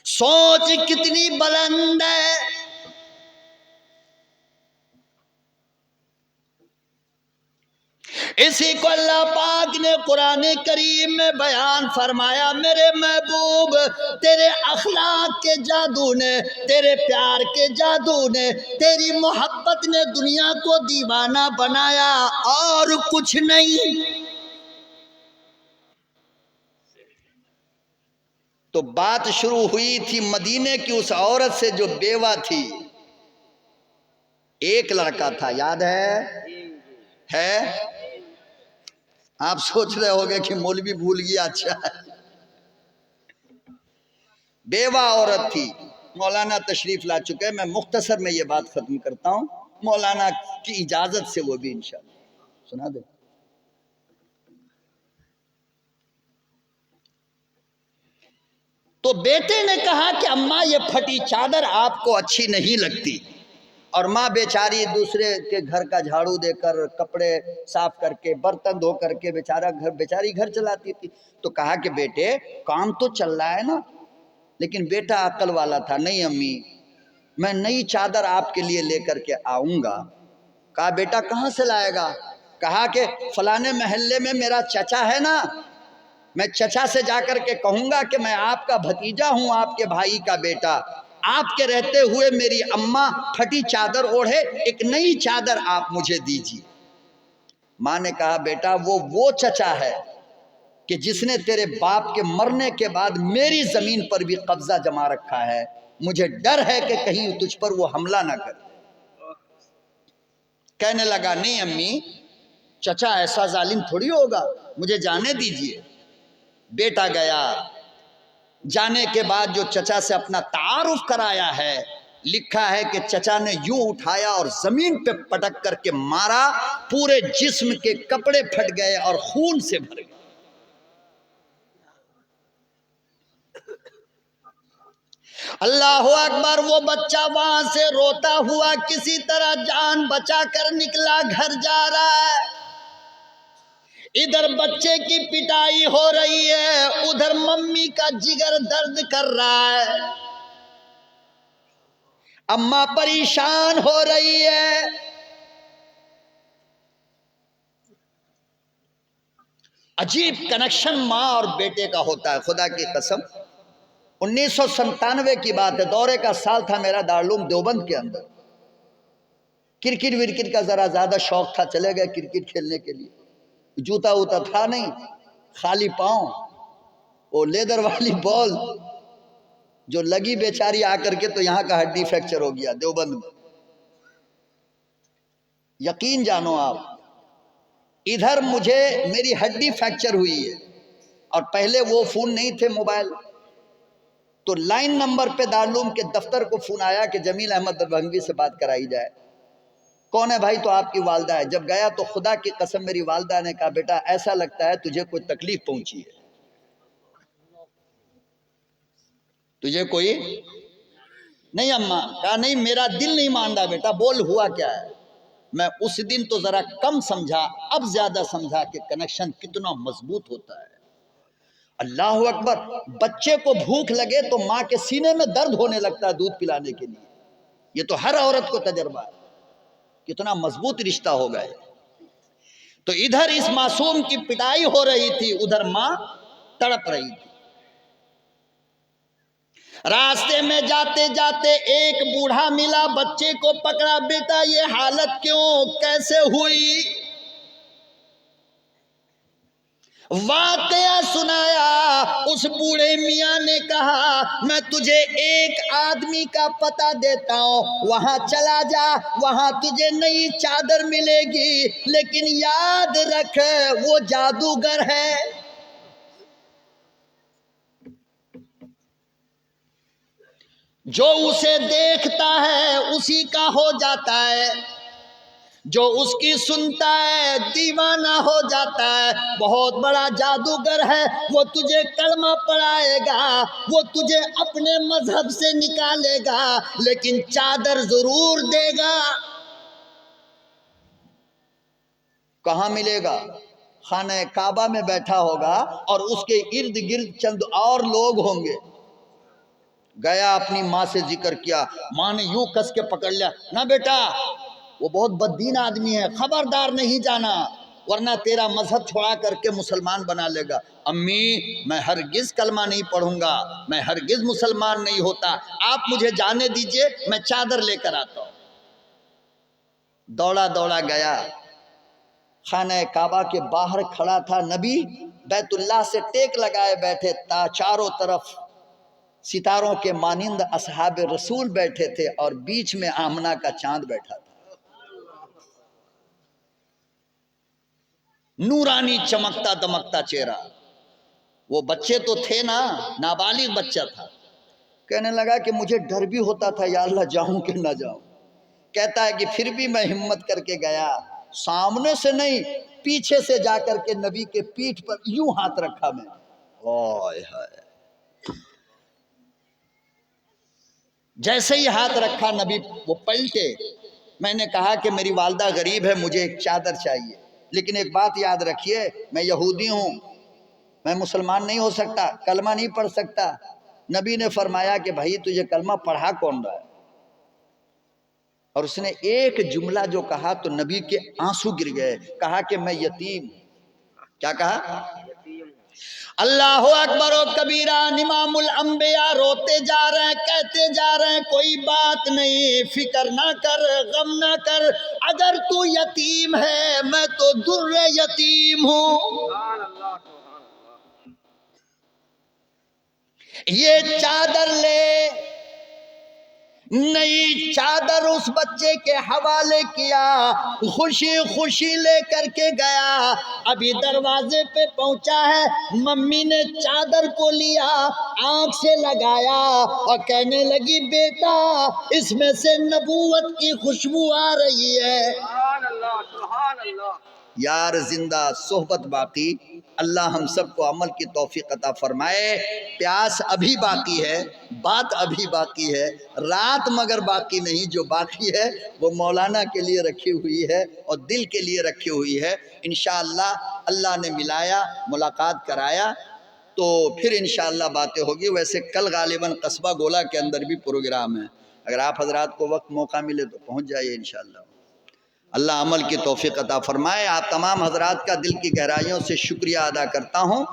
सोच कितनी बुलंद है। इसी को अल्लाह पाक ने कुरान करीम में बयान फरमाया मेरे महबूब तेरे अखलाक के जादू ने, तेरे प्यार के जादू ने, तेरी मोहब्बत ने दुनिया को दीवाना बनाया और कुछ नहीं। तो बात शुरू हुई थी मदीने की उस औरत से जो बेवा थी। एक लड़का था, याद है? आप सोच रहे होंगे कि मौलवी भूल गया। अच्छा, बेवा औरत थी। मौलाना तशरीफ ला चुके हैं, मैं मुख्तसर में ये बात खत्म करता हूं, मौलाना की इजाजत से वो भी इंशाअल्लाह सुना दे। तो बेटे ने कहा कि अम्मा ये फटी चादर आपको अच्छी नहीं लगती, और माँ बेचारी दूसरे के घर का झाड़ू देकर, कपड़े साफ करके, बर्तन धो करके बेचारी घर चलाती थी। तो कहा कि बेटे काम तो चल रहा है ना। लेकिन बेटा अक्ल वाला था, नहीं अम्मी मैं नई चादर आपके लिए लेकर के आऊंगा। कहा बेटा कहाँ से लाएगा? कहा कि फलाने महल्ले में मेरा चचा है ना, मैं चचा से जाकर के कहूंगा कि मैं आपका भतीजा हूं, आपके भाई का बेटा, आपके रहते हुए मेरी अम्मा फटी चादर ओढ़े, एक नई चादर आप मुझे दीजिए। माँ ने कहा बेटा वो चचा है कि जिसने तेरे बाप के मरने के बाद मेरी जमीन पर भी कब्जा जमा रखा है, मुझे डर है कि कहीं तुझ पर वो हमला ना करे। कहने लगा नहीं अम्मी चचा ऐसा जालिम थोड़ी होगा, मुझे जाने दीजिए। बेटा गया, जाने के बाद जो चचा से अपना तारुफ कराया है, लिखा है कि चचा ने यूं उठाया और जमीन पे पटक करके मारा, पूरे जिस्म के कपड़े फट गए और खून से भर गए। अल्लाह अकबर। वो बच्चा वहां से रोता हुआ किसी तरह जान बचाकर निकला, घर जा रहा है। इधर बच्चे की पिटाई हो रही है, उधर मम्मी का जिगर दर्द कर रहा है, अम्मा परेशान हो रही है। अजीब कनेक्शन माँ और बेटे का होता है, खुदा की कसम। 1997 की बात है, दौरे का साल था मेरा दारुल देवबंद के अंदर। क्रिकेट विरकेट का जरा ज्यादा शौक था, चले गए क्रिकेट खेलने के लिए। जूता वूता था नहीं, खाली पांव, वो लेदर वाली बॉल जो लगी बेचारी आकर के, तो यहाँ का हड्डी फ्रैक्चर हो गया देवबंद में। यकीन जानो आप, इधर मुझे मेरी हड्डी फ्रैक्चर हुई है, और पहले वो फोन नहीं थे मोबाइल, तो लाइन नंबर पे दारुल के दफ्तर को फोन आया कि जमील अहमद दरभंगी से बात कराई जाए। कौन है भाई? तो आपकी वालदा है। जब गया तो खुदा की कसम मेरी वालदा ने कहा, बेटा ऐसा लगता है तुझे कोई तकलीफ पहुंची है, तुझे कोई। नहीं अम्मा, कहा नहीं मेरा दिल नहीं मान रहा बेटा, बोल हुआ क्या है। मैं उस दिन तो जरा कम समझा, अब ज्यादा समझा कि कनेक्शन कितना मजबूत होता है। अल्लाह अकबर। बच्चे को भूख लगे तो माँ के सीने में दर्द होने लगता है दूध पिलाने के लिए। ये तो हर औरत को तजर्बा है, कितना मजबूत रिश्ता हो गए। तो इधर इस मासूम की पिटाई हो रही थी, उधर माँ तड़प रही थी। रास्ते में जाते जाते एक बूढ़ा मिला, बच्चे को पकड़ा, बेटा ये हालत क्यों, कैसे हुई? वाकया सुनाया। उस बूढ़े मियाँ ने कहा, मैं तुझे एक आदमी का पता देता हूँ, वहां चला जा, वहां तुझे नई चादर मिलेगी, लेकिन याद रख वो जादूगर है। जो उसे देखता है उसी का हो जाता है, जो उसकी सुनता है दीवाना हो जाता है। बहुत बड़ा जादूगर है, वो तुझे कलमा पढ़ाएगा, वो तुझे अपने मजहब से निकालेगा, लेकिन चादर जरूर देगा। कहाँ मिलेगा? खाने काबा में बैठा होगा और उसके इर्द गिर्द चंद और लोग होंगे। गया अपनी माँ से जिक्र किया, माँ ने यूं कस के पकड़ लिया, ना बेटा वो बहुत बददीन आदमी है, खबरदार नहीं जाना, वरना तेरा मजहब छोड़ा करके मुसलमान बना लेगा। अम्मी मैं हरगिज कलमा नहीं पढ़ूंगा, मैं हरगिज मुसलमान नहीं होता, आप मुझे जाने दीजिए, मैं चादर लेकर आता हूं। दौड़ा दौड़ा गया, खाने काबा के बाहर खड़ा था नबी, बैतुल्लाह से टेक लगाए बैठे था। चारों तरफ सितारों के मानिंद असहाब रसूल बैठे थे और बीच में आमना का चांद बैठा था। नूरानी चमकता दमकता चेहरा। वो बच्चे तो थे ना, नाबालिग बच्चा था। कहने लगा कि मुझे डर भी होता था, या अल्लाह जाऊं कि ना जाऊं। कहता है कि फिर भी मैं हिम्मत करके गया, सामने से नहीं पीछे से जाकर के नबी के पीठ पर यूं हाथ रखा मैं। ओए हाय, जैसे ही हाथ रखा नबी वो पलटे। मैंने कहा कि मेरी वालदा गरीब है, मुझे एक चादर चाहिए, लेकिन एक बात याद रखिए, मैं यहूदी हूं, मैं मुसलमान नहीं हो सकता, कलमा नहीं पढ़ सकता। नबी ने फरमाया कि भाई तुझे कलमा पढ़ा कौन रहा है? और उसने एक जुमला जो कहा तो नबी के आंसू गिर गए। कहा कि मैं यतीम। क्या कहा? अल्लाह अकबर ओ कबीरा। इमामुल अंबिया रोते जा रहे हैं, कहते जा रहे हैं, कोई बात नहीं, फिक्र ना कर, गम ना कर, अगर तू यतीम है मैं तो दुर्रे यतीम हूं। ये चादर ले। नई चादर उस बच्चे के हवाले किया, खुशी खुशी लेकर के गया। अभी दरवाजे पे पहुंचा है, मम्मी ने चादर को लिया, आंख से लगाया और कहने लगी, बेटा इसमें से नबूवत की खुशबू आ रही है। यार जिंदा सोहबत बाकी। अल्लाह हम सबको अमल की तौफीक अता फरमाए। प्यास अभी बाकी है, बात अभी बाकी है, रात मगर बाकी नहीं। जो बाकी है वो मौलाना के लिए रखी हुई है और दिल के लिए रखी हुई है। इंशाअल्लाह अल्लाह ने मिलाया, मुलाकात कराया तो फिर इंशाअल्लाह बातें होगी। वैसे कल गालिबन कस्बा गोला के अंदर भी प्रोग्राम है, अगर आप हजरात को वक्त मौका मिले तो पहुँच जाइए इंशाअल्लाह। अल्लाह अमल की तौफीक अता फरमाए। आप तमाम हजरात का दिल की गहराइयों से शुक्रिया अदा करता हूँ।